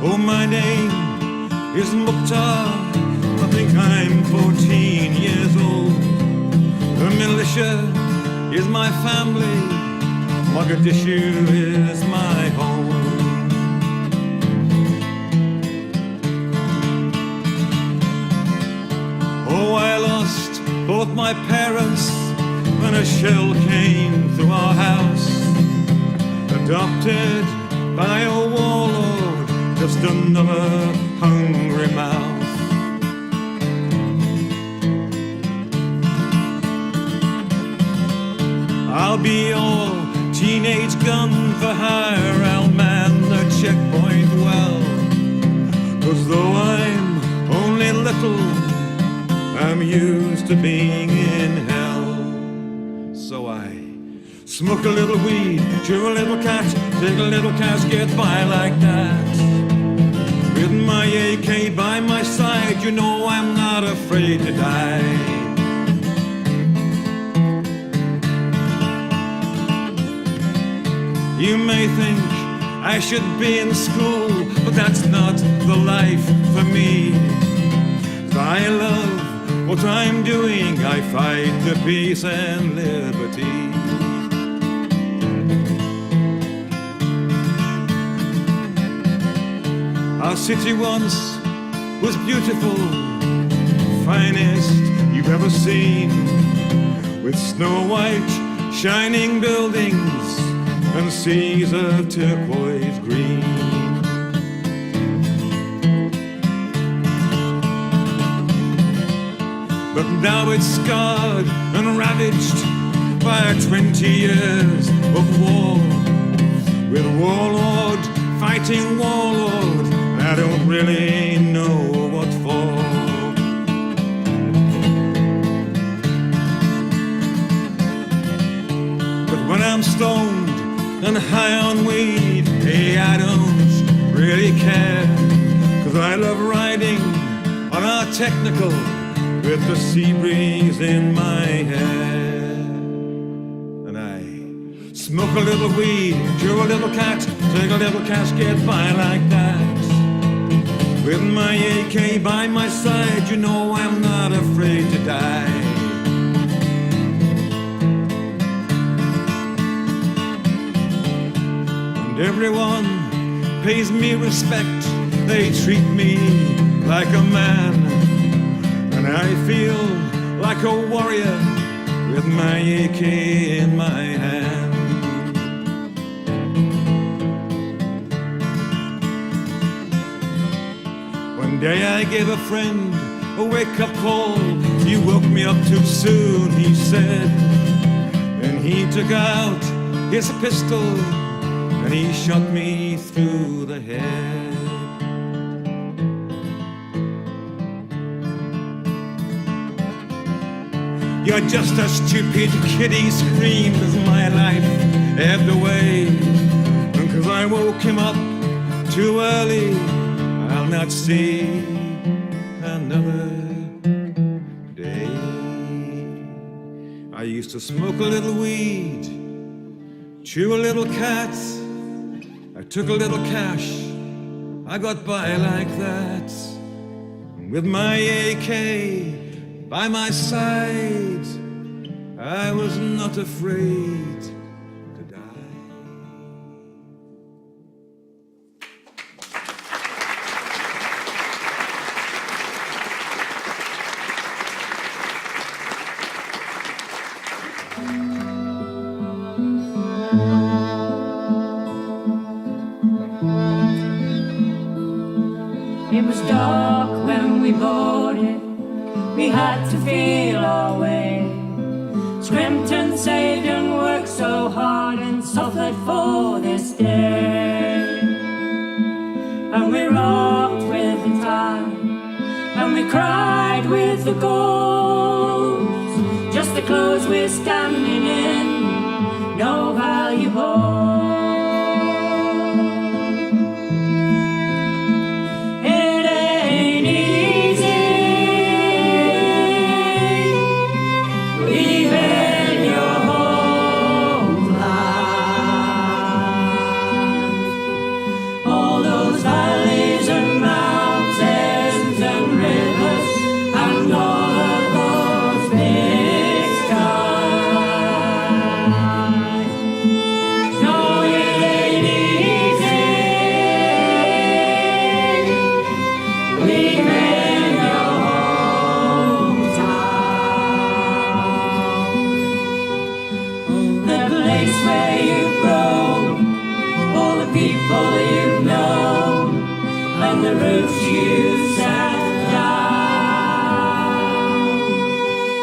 Oh, my name is Mukhtar. I think I'm 14 years old. The militia is my family. Mogadishu is my home. Oh, I lost both my parents when a shell came through our house. Adopted by a warlord, just another hungry mouth. I'll be your teenage gun for hire. I'll man the checkpoint well. 'Cause though I'm only little, I'm used to being in hell. So I smoke a little weed, chew a little cat, take a little cash, get by like that. With my AK by my side, you know I'm not afraid to die. You may think I should be in school, but that's not the life for me. 'Cause I love what I'm doing, I fight for peace and liberty. Our city once was beautiful, finest you've ever seen, with snow white shining buildings and seas of turquoise green. But now it's scarred and ravaged by 20 years of war, with warlord fighting warlord, I don't really know what for. But when I'm stoned and high on weed, hey, I don't really care, 'cause I love riding on our technical with the sea breeze in my hair. And I smoke a little weed, chew a little cat, take a little cash, get by like that. With my AK by my side, you know I'm not afraid to die. And everyone pays me respect, they treat me like a man. And I feel like a warrior with my AK in my hand. One day I gave a friend a wake-up call. You woke me up too soon, he said. And he took out his pistol and he shot me through the head. You're just a stupid kid, he screamed as my life ebbed away. And 'cause I woke him up too early, I'll not see another day. I used to smoke a little weed, chew a little cat, I took a little cash, I got by like that. With my AK by my side, I was not afraid to die. It was dark when we bought it. We had to feel our way. Scrimped and saved and worked so hard and suffered for this day. And we rocked with the time, and we cried with the ghosts. Just the clothes we're standing in, no valuable. Valleys the roots you set down.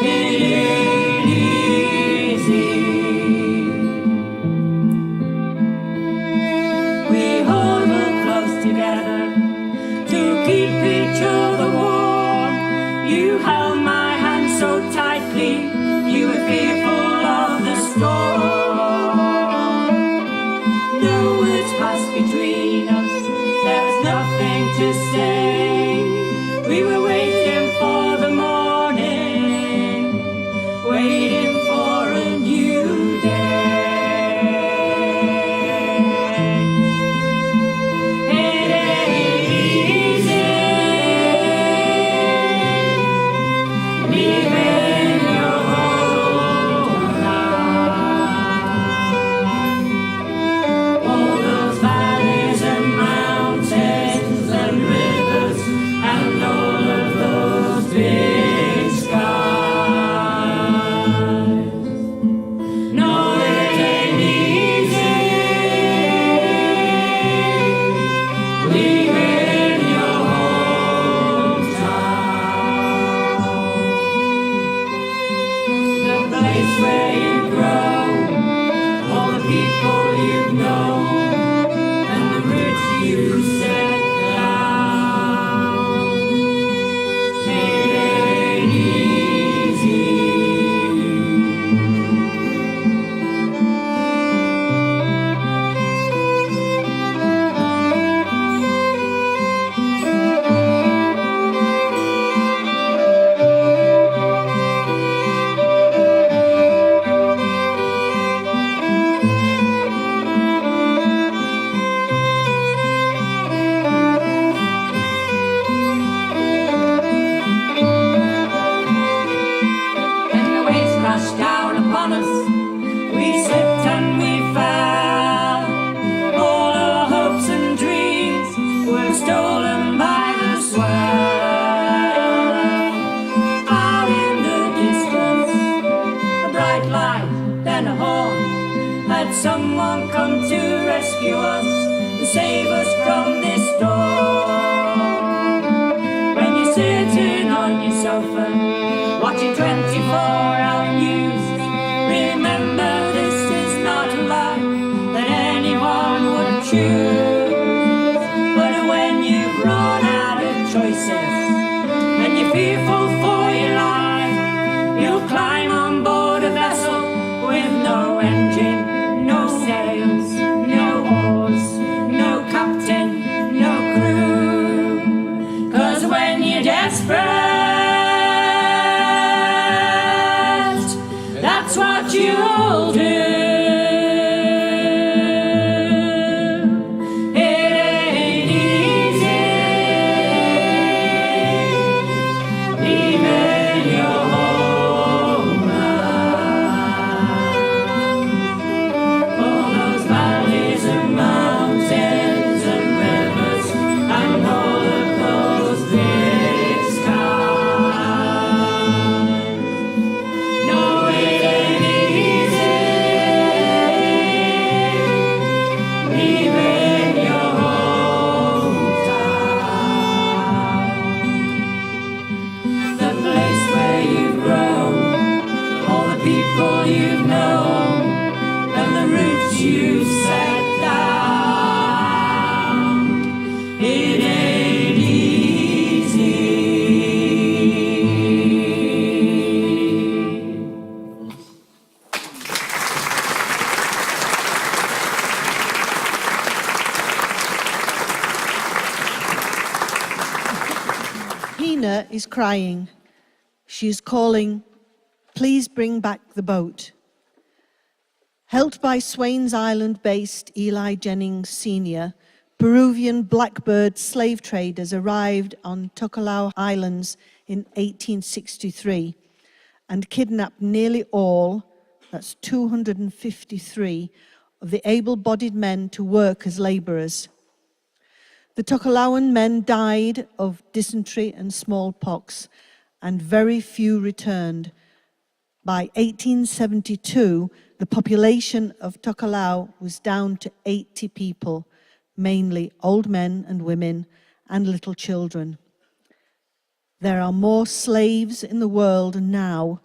It ain't easy. We huddle close together to keep each other warm. You held my hand so tightly, you were fearful of the storm. No words passed between us, there was nothing to say. We were waiting for the morning, waiting for a new day. It ain't easy leaving your homeland. All those valleys and mountains and rivers and all of those big skies. No, it ain't easy leaving your hometown. The place where you grow, all the people you've known, and the roots you set down. It ain't easy. When the waves crashed down upon us, we slipped and we fell. All our hopes and dreams were stolen by the swell. Out in the distance, a bright light, then a horn. Had someone come to rescue us and save us from this storm? When you're sitting on your sofa, watching 24-hour news, remember this is not a life that anyone would choose. But when you've run out of choices and you're fearful for your life, you'll climb on board a vessel with no engine, no sails, no oars, no captain, no crew. 'Cause when you're desperate, that's what you'll do. It ain't easy leaving your homeland. All those valleys and mountains and rivers and all of those big skies. No, it ain't easy leaving your hometown. The place where you've grown, all the people you've known, and the roots you set down. It ain't easy. Hina is crying. She is calling, "Please bring back the boat." Helped by Swains Island-based Eli Jennings Sr., Peruvian blackbird slave traders arrived on Tokelau Islands in 1863 and kidnapped nearly all, that's 253, of the able-bodied men to work as laborers. The Tokelauan men died of dysentery and smallpox, and very few returned. By 1872, the population of Tokelau was down to 80 people, mainly old men and women, and little children. There are more slaves in the world now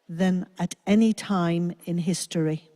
than at any time in history.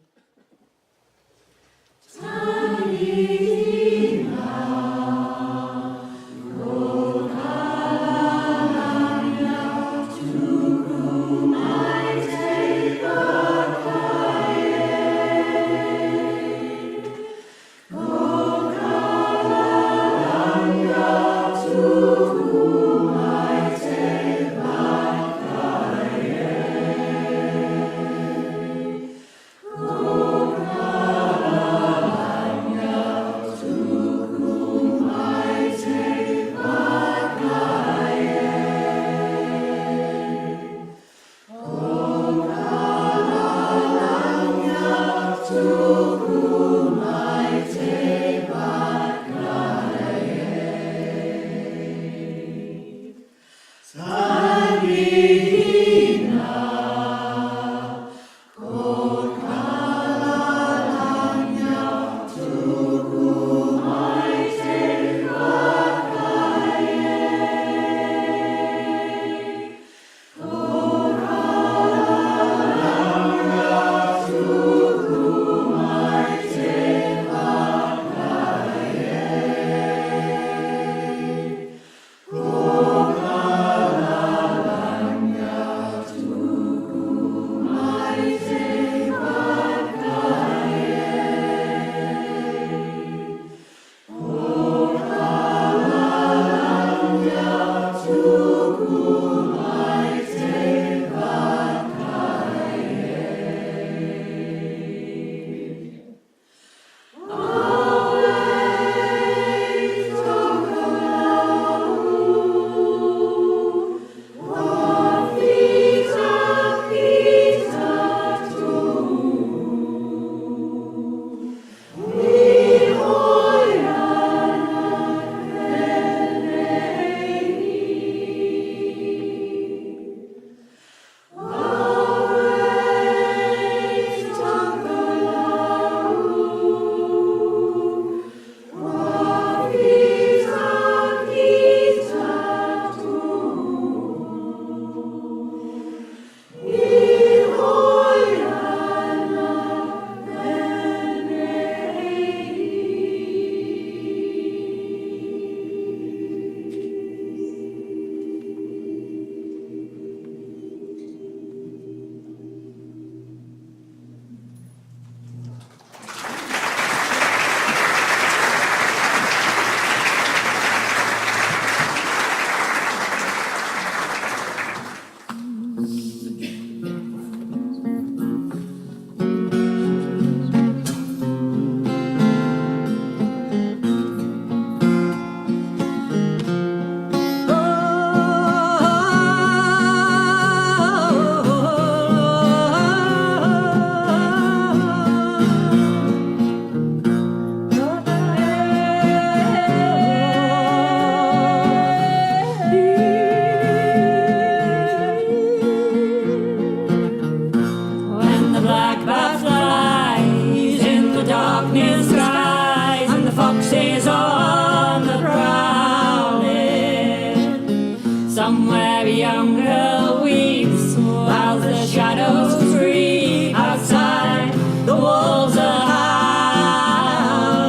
Somewhere a young girl weeps while the shadows free outside the walls are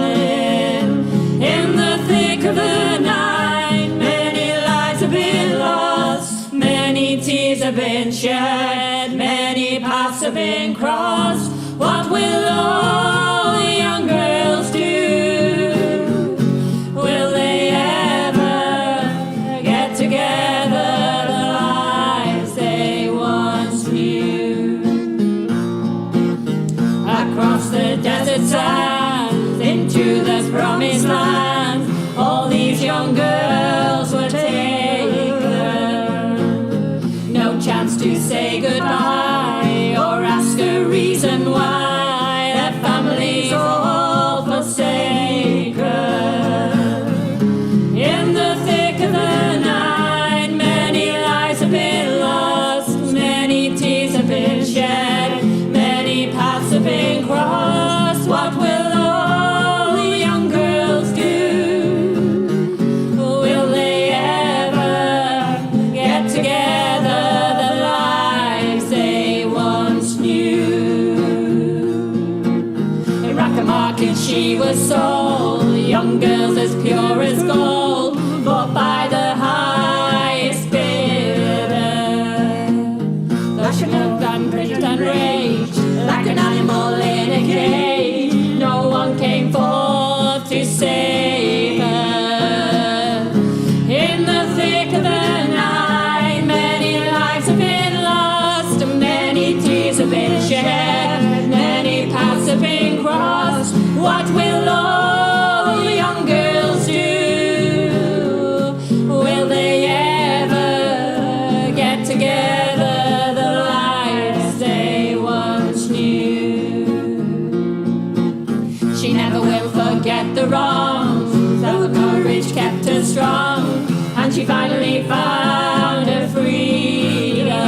howling. In the thick of the night, many lives have been lost, many tears have been shed, many paths have been crossed. What will all the young girls do? Will they ever get together the lives they once knew? Across the desert sands, into the promised land, all these young girls were taken. No chance to say goodbye or ask a reason why their families all forsaken. In the thick of the night, many lives have been lost, many tears have been shed, many paths have been crossed. What will all the young girls do? Will all, young girls as pure as gold, bought by the highest bidder. Though she looked and pricked and raged like an animal in a cage, no one came forth to save her. In the thick of the night, many lives have been lost, and many tears have been shed, many paths have been crossed. What will all the young girls do? Will they ever get together the lives they once knew? She never will forget the wrongs, though her courage kept her strong, and she finally found her freedom.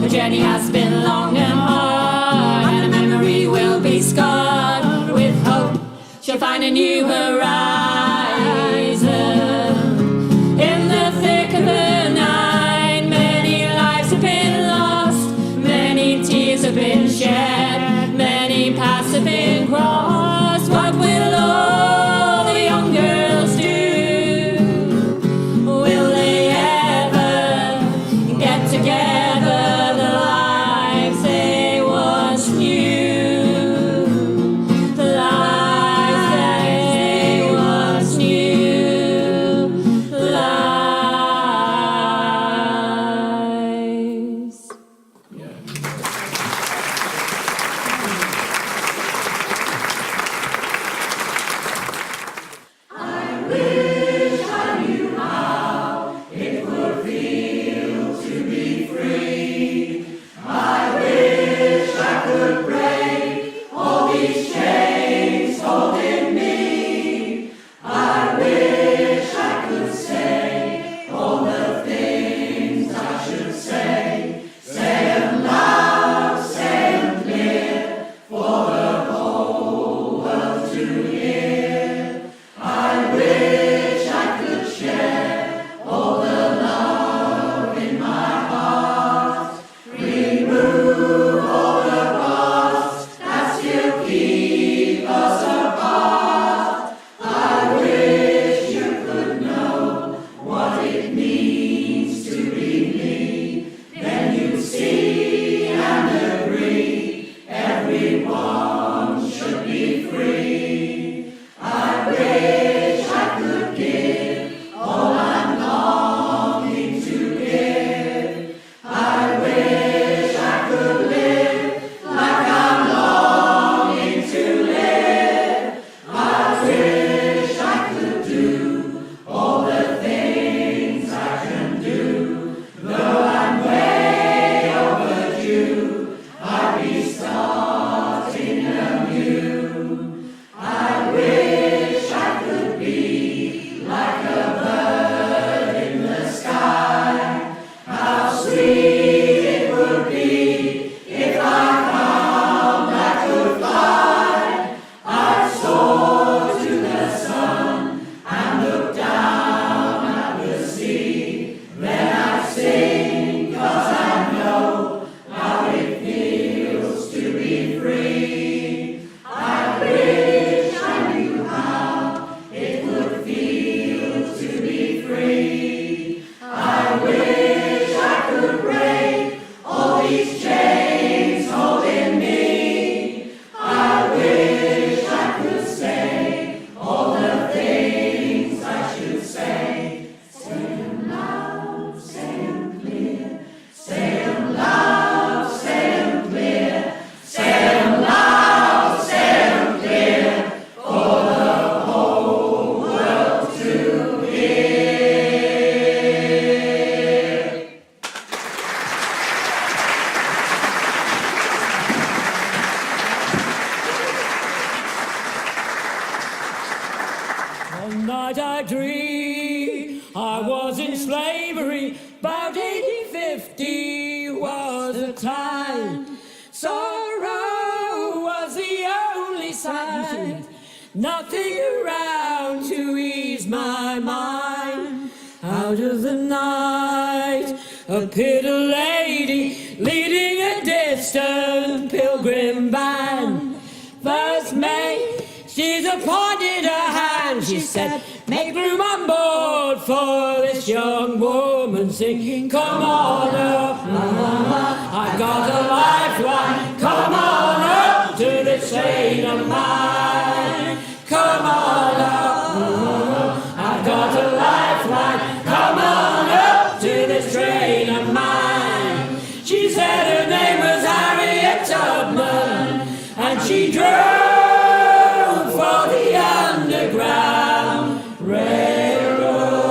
Her journey has been long and hard, and her memory will be scarred. With hope, she'll find a new horizon. In the thick of the night, many lives have been lost, many tears have been shed, many paths have been crossed. What will all the young girls do? Will they ever get together the lives they once knew? The lives they once knew. The lives. One night I dreamed I was in slavery, about 1850 was the time. Sorrow was the only sight, nothing around to ease my mind. Out of the night appeared a lady leading a distant pilgrim band. First mate, she's a pointed her hand. She said, make room on board for this young woman singing, come on up, I've got a lifeline, come on up to this train of mine. Come on up, I've got a lifeline, come on up to this train of mine. She said her name was Harriet Tubman, and she drove for the Underground Railroad.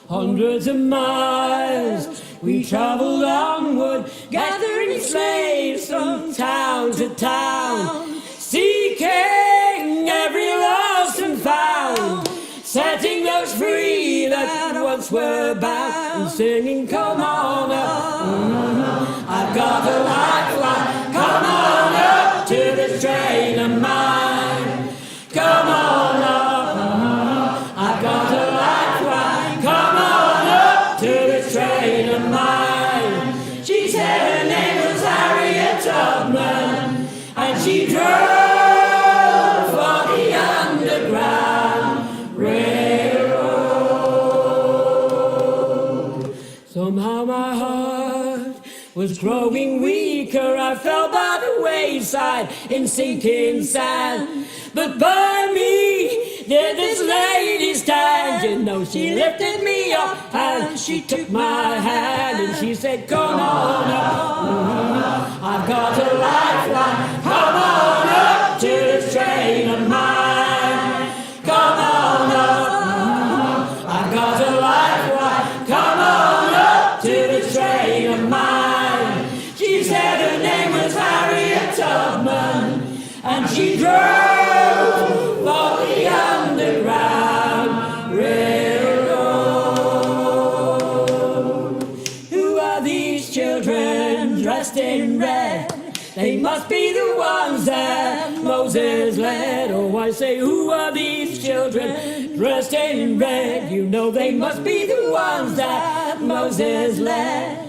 Hundreds of miles we travelled onward, gathering slaves from town to town, seeking every lost and found, setting those free that once were bound, singing, come on up, I've got a lifeline, come on up to this train of mine. Come on up, I've got a lifeline, come on up to this train of mine. She said her name was Harriet Tubman, and she drove for the Underground Railroad. Somehow my heart was growing weaker. I fell by the wayside in sinking sand. But by me did this lady stand. You know, she lifted me up and she took my hand and she said, come on up, I've got a lifeline, come on up to this train of mine. Come on up, I've got a lifeline, come on up to this train of mine. She said her name was Harriet Tubman, and she drove for the Underground Railroad. Who are these children dressed in red? They must be the ones that Moses led. Oh, I say, who are these children dressed in red? You know they must be the ones that Moses led.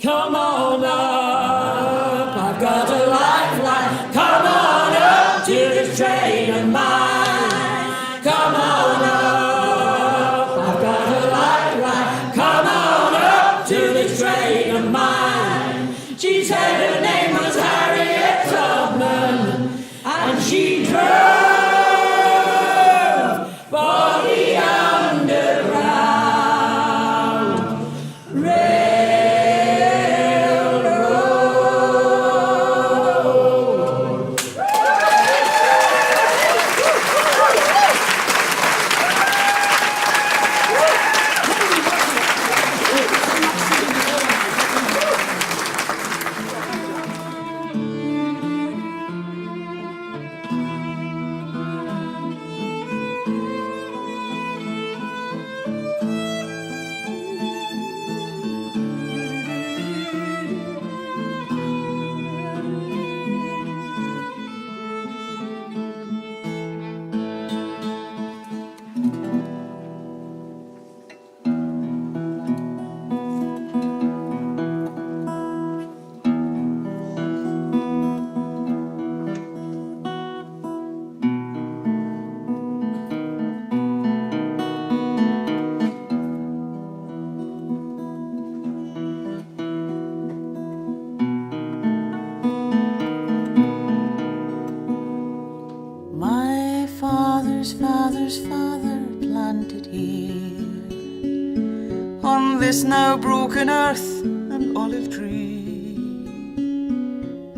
Come on up, I've got a lifeline, come on up to this train of mine. Come on up, I've got a lifeline, come on up to this train of mine. She said her name was Harriet Tubman, and she drove for the Underground Railroad. Father's father planted here on this now broken earth an olive tree,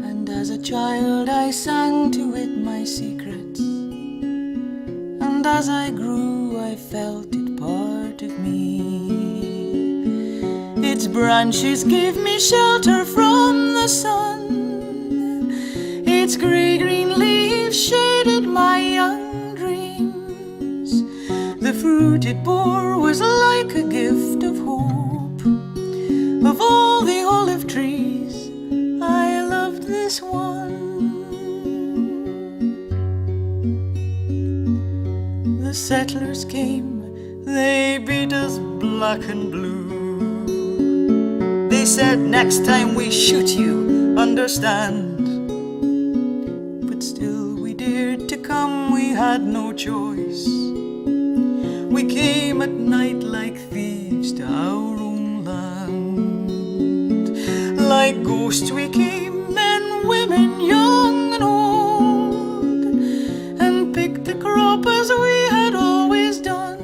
and as a child I sang to it my secrets, and as I grew I felt it part of me. Its branches gave me shelter from the sun, its grey-green leaves shaded my young dreams. The fruit it bore was like a gift of hope. Of all the olive trees, I loved this one. The settlers came, they beat us black and blue. They said, next time we shoot you, understand. But still we dared to come, we had no choice. We came at night like thieves to our own land. Like ghosts we came, men, women, young and old, and picked the crop as we had always done.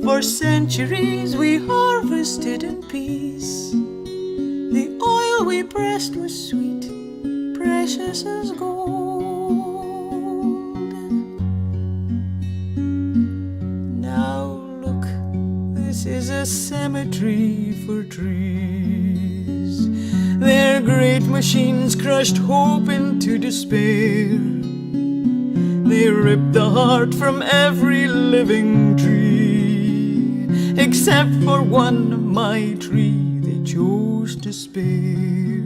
For centuries we harvested in peace. The oil we pressed was sweet, precious as gold. Now look, this is a cemetery for trees. Their great machines crushed hope into despair. They ripped the heart from every living tree, except for one, my tree, they chose to spare.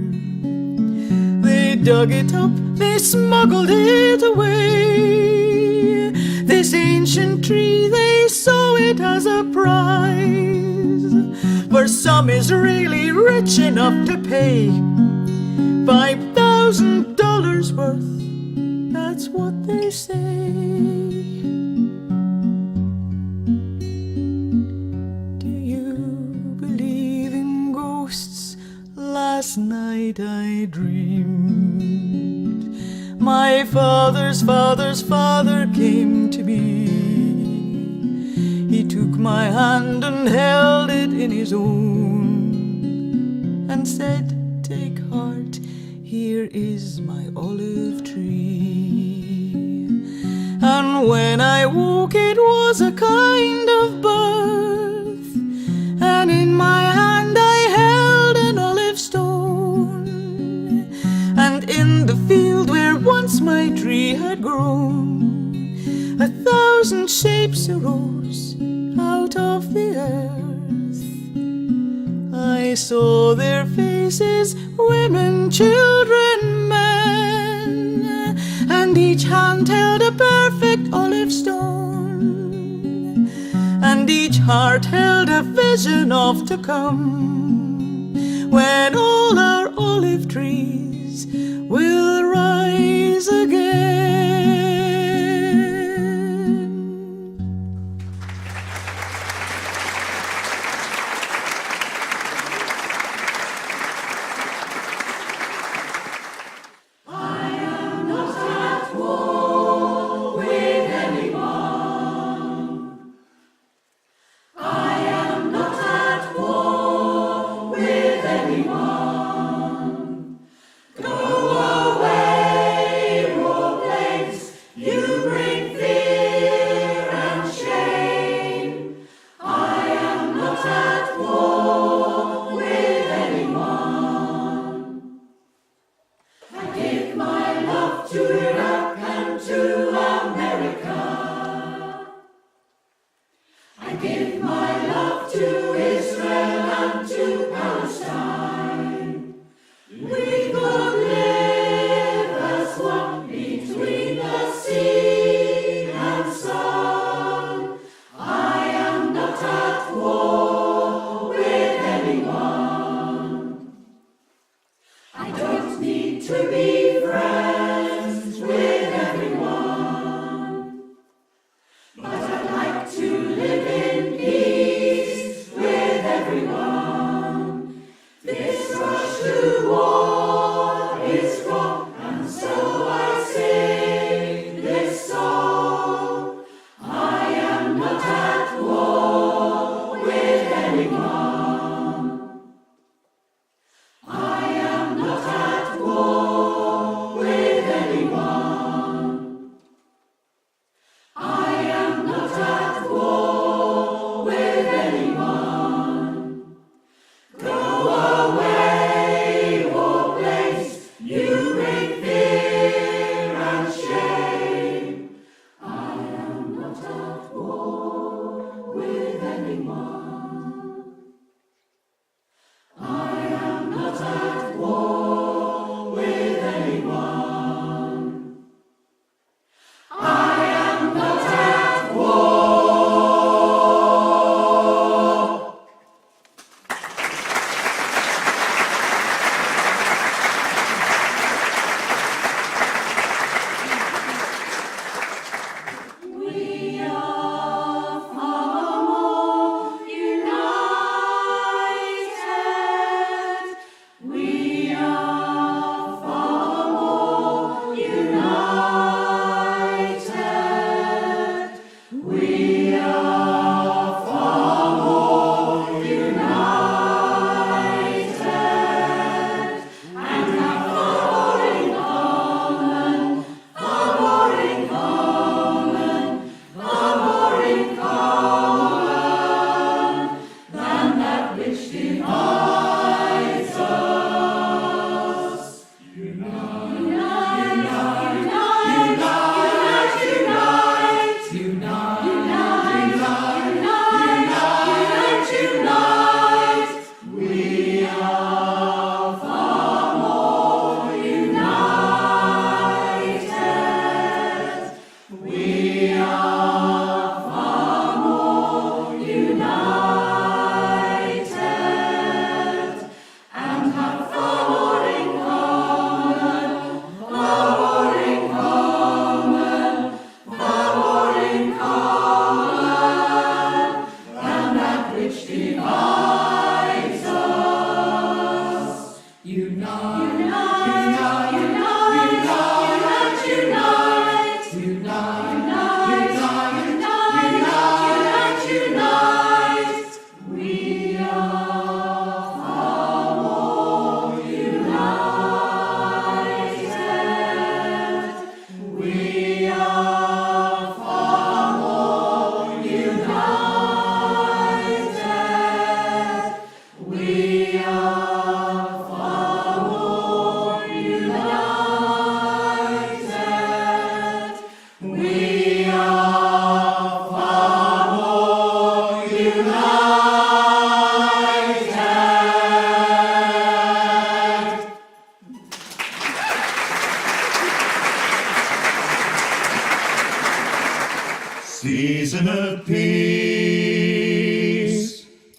They dug it up, they smuggled it away. This ancient tree, they saw it as a prize. For some Israeli rich enough to pay $5,000 worth, that's what they say. Do you believe in ghosts? Last night I dreamed my father's father's father came to me. He took my hand and held it in his own and said, "Take heart, here is my olive tree." And when I woke, it was a kind of birth, and in my hand I held an olive stone. And in the field where once my tree had grown, 1,000 shapes arose out of the earth. I saw their faces, women, children, men, and each hand held a perfect olive stone, and each heart held a vision of to come, when all our olive trees will rise again. Go away, We are far more united. We are far more united. We are far more united. Season of peace,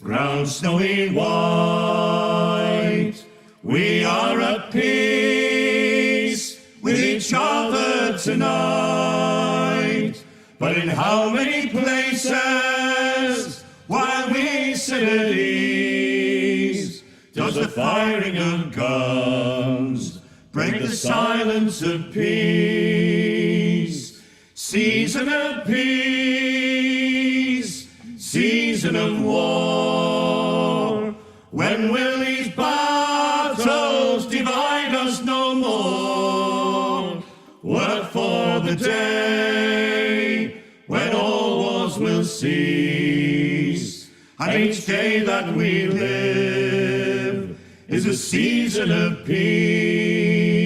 ground snowy white. We are at peace with each other tonight. But in how many places, while we sit at ease, does the firing of guns break the silence of peace? Season of peace, season of war. When will these battles divide us no more? Work for the day when all wars will cease. And each day that we live is a season of peace.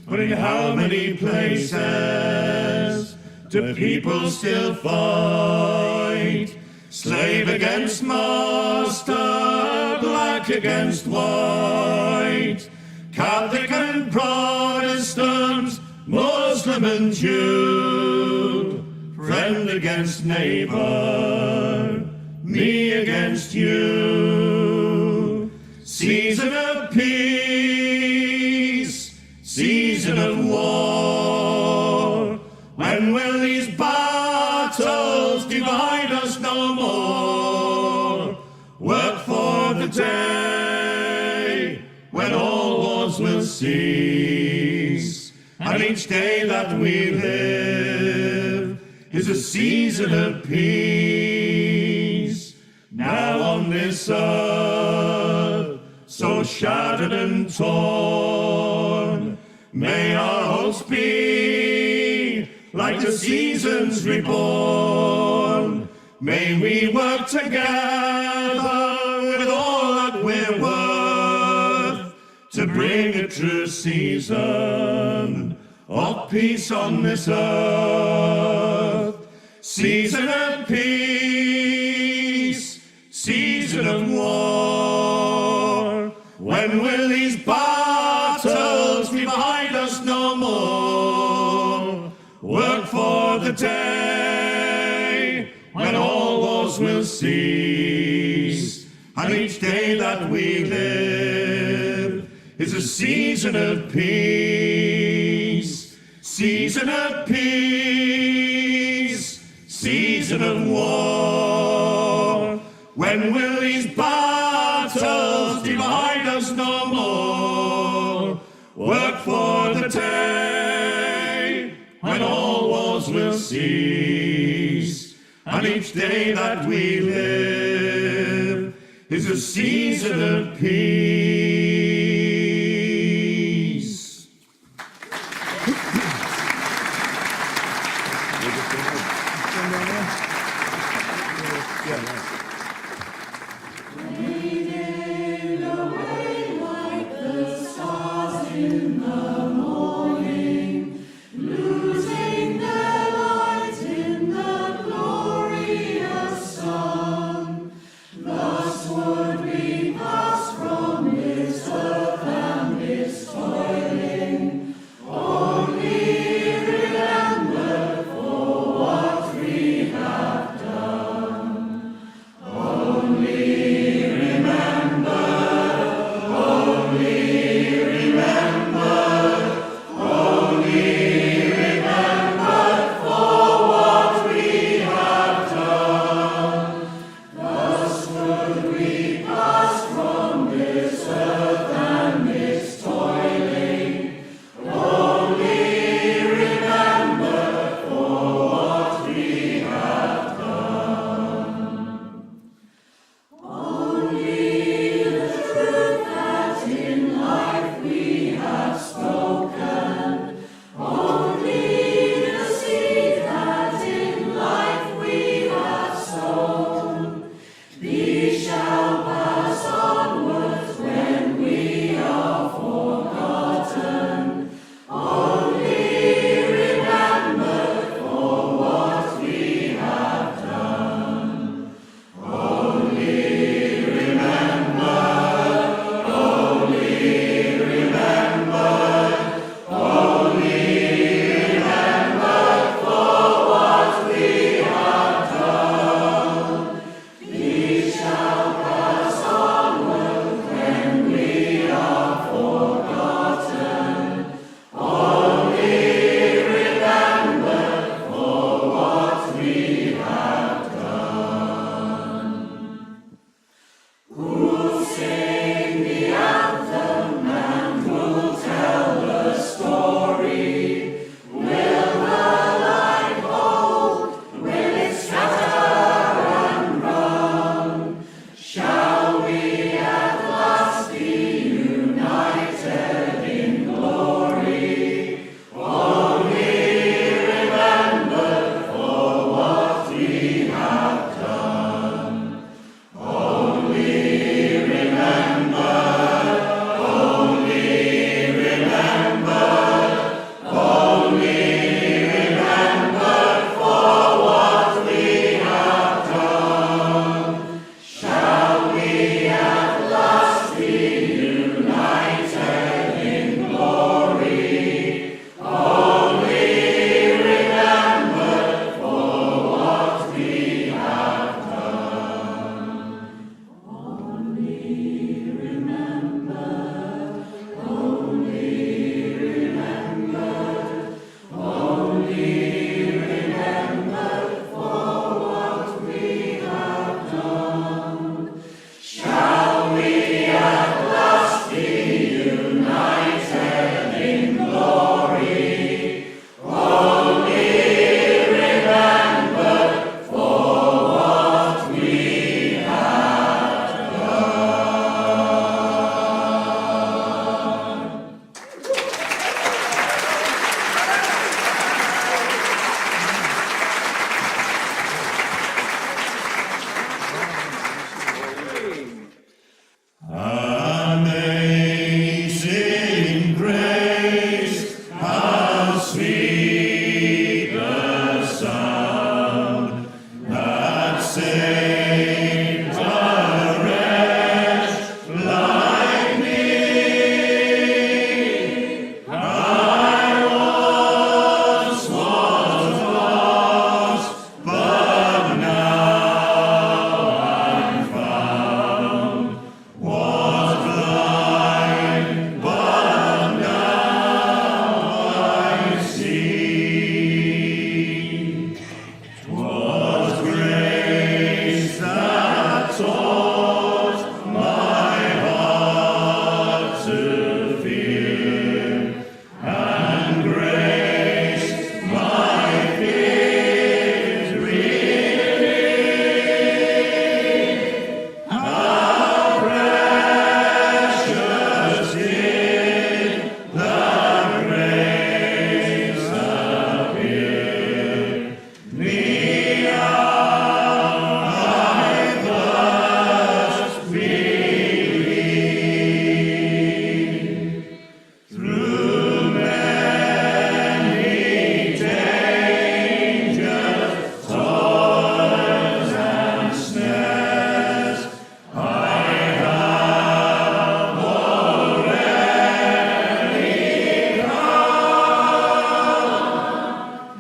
But in how many places do people still fight? Slave against master, black against white, Catholic and Protestant, Muslim and Jew, friend against neighbor, me against you. Season of peace, season of war. When will these battles divide us no more? Work for the day when all wars will cease. And each day that we live is a season of peace. Now on this earth, so shattered and torn, may our hopes be like the seasons reborn. May we work together with all that we're worth to bring a true season of peace on this earth. Season of peace, season of war. When will these battles divide us no more? Work for the day when all wars will cease. And each day that we live is a season of peace. Season of peace, season of war. When will these battles divide us no more? Work for the day when all wars will cease. And each day that we live is a season of peace. Fading away like the stars in the morning, losing their light in the glorious sun. Thus would we pass from this earth and this toiling, only remembered for what we have done.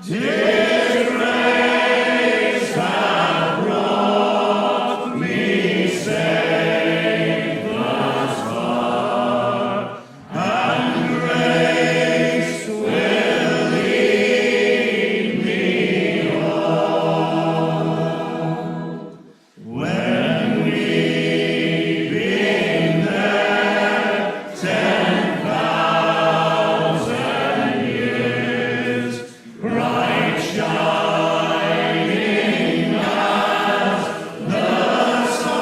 His grace hath brought me safe thus far, and grace will lead me home. When we've been there 10,000 years, bright shining as the sun,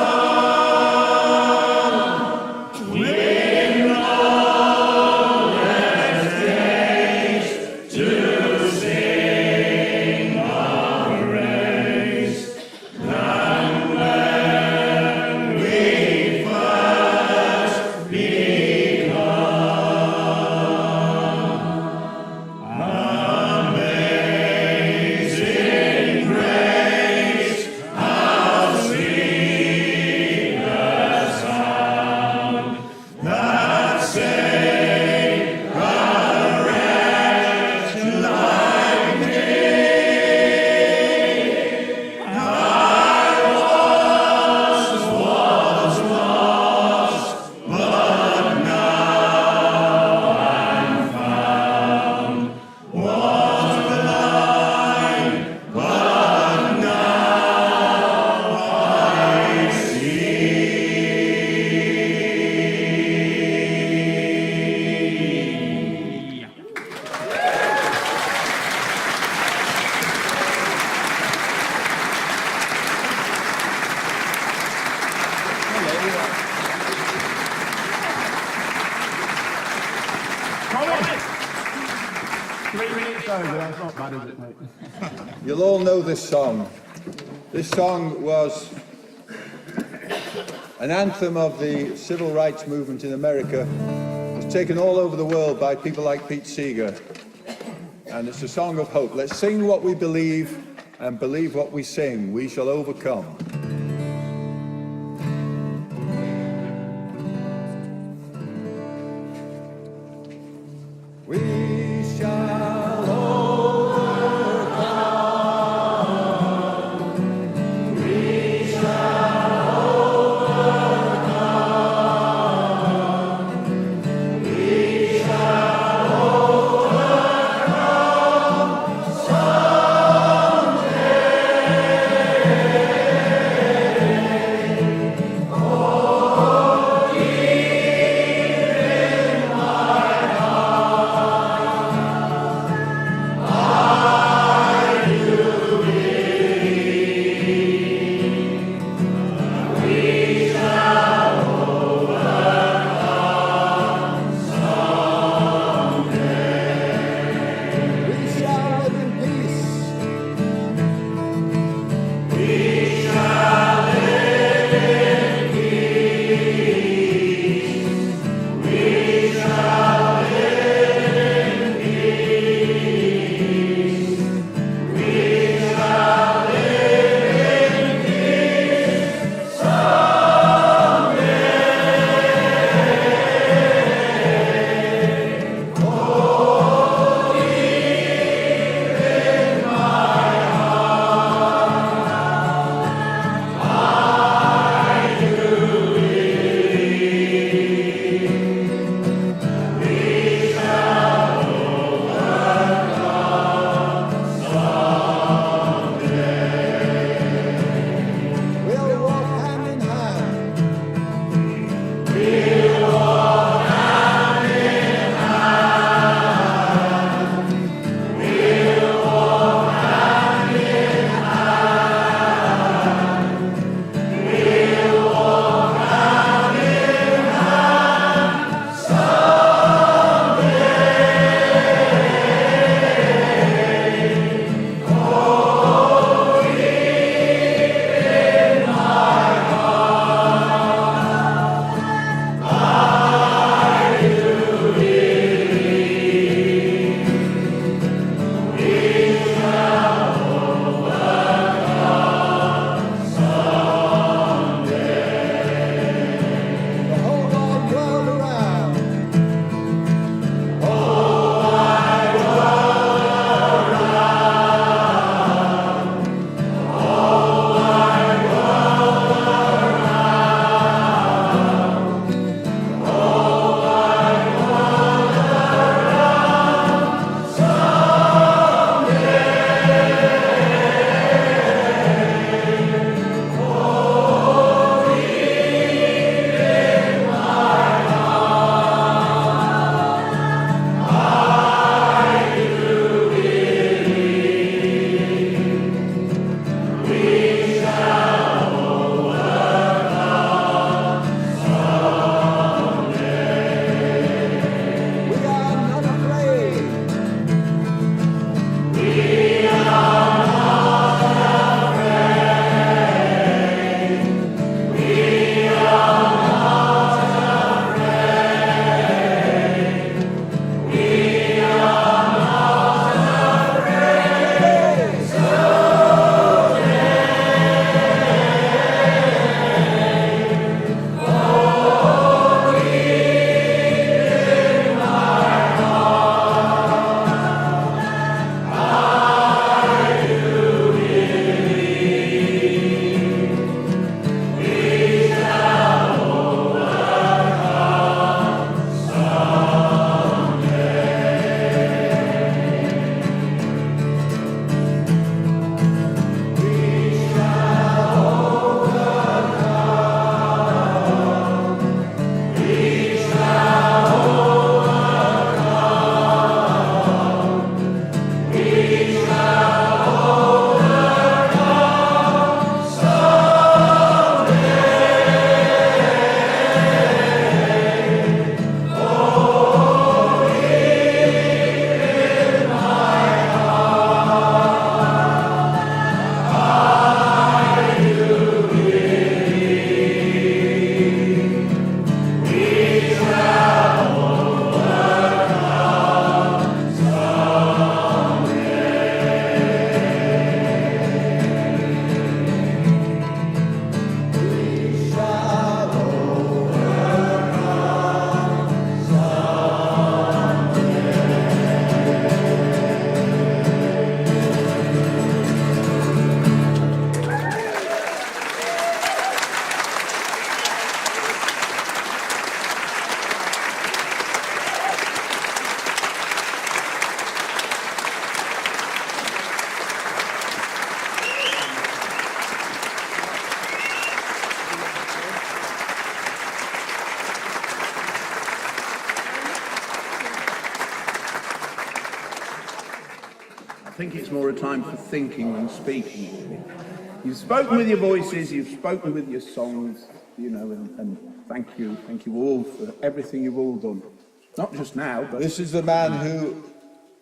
with lawless days to sing our praise, than when we first begun. Amazing grace, how sweet the sound that saved a wretch like me. I once was lost, but now I'm found. Was blind, but now I see. That's not bad, is it, mate? You'll all know this song. This song was an anthem of the civil rights movement in America. It was taken all over the world by people like Pete Seeger. And it's a song of hope. Let's sing what we believe and believe what we sing. We shall overcome. We shall overcome. We shall overcome. We shall overcome someday. think it's more a time for thinking than speaking, really. You've spoken with your voices, you've spoken with your songs, you know, and thank you all for everything you've all done. Not just now, but... This is the man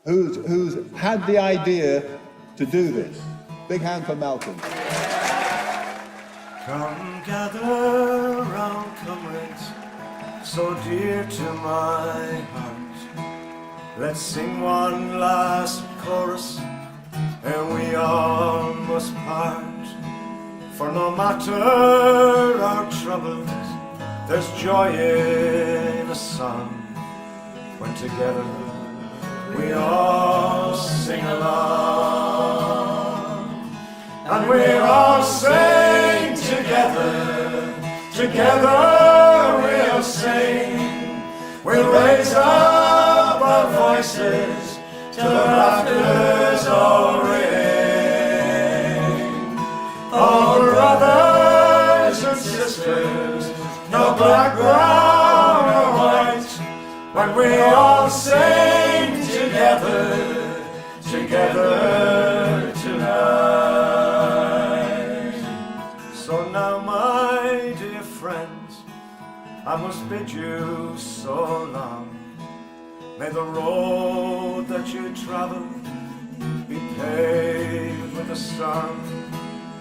who's had the idea to do this. Big hand for Malcolm. Come gather round, comrades, so dear to my heart. Let's sing one last chorus, and we all must part. For no matter our troubles, there's joy in a song. When together we all sing along. And we all sing together, together we'll sing. We'll raise up our voices till the rafters all ring. Oh, brothers and sisters, no black, brown or white, when we all sing together, together tonight. So now, my dear friends, I must bid you so long. May the road that you travel be paved with a song.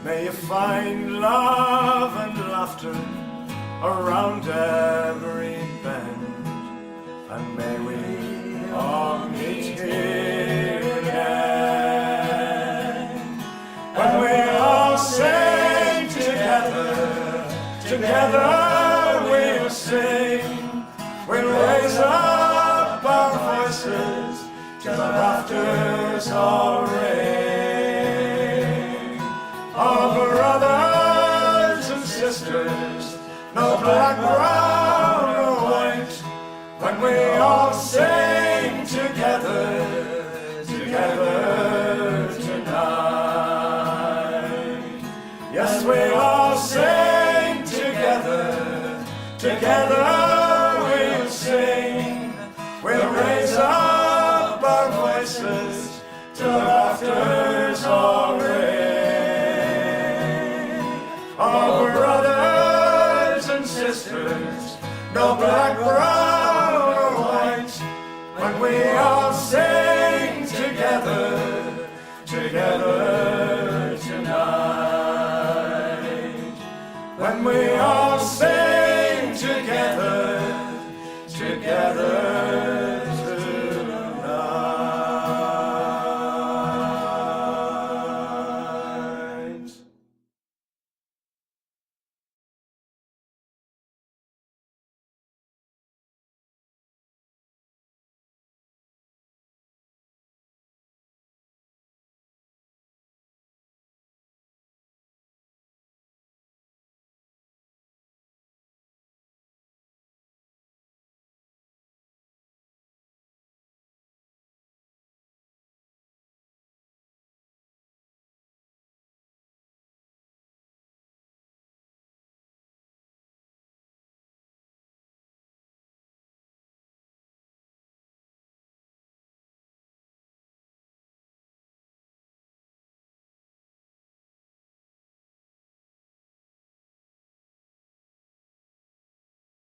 May you find love and laughter around every bend. And may we all meet here again. When we all sing together, together we'll sing. We'll raise up our voices till the rafters all ring. Oh, brothers and sisters, no black, brown or white, when we all sing together, together tonight. Yes, we all sing together, together we'll sing. We'll raise up our voices till the rafters all ring. Oh, brothers and sisters, no black, brown or white, when we all sing together, together tonight. When we all sing together, together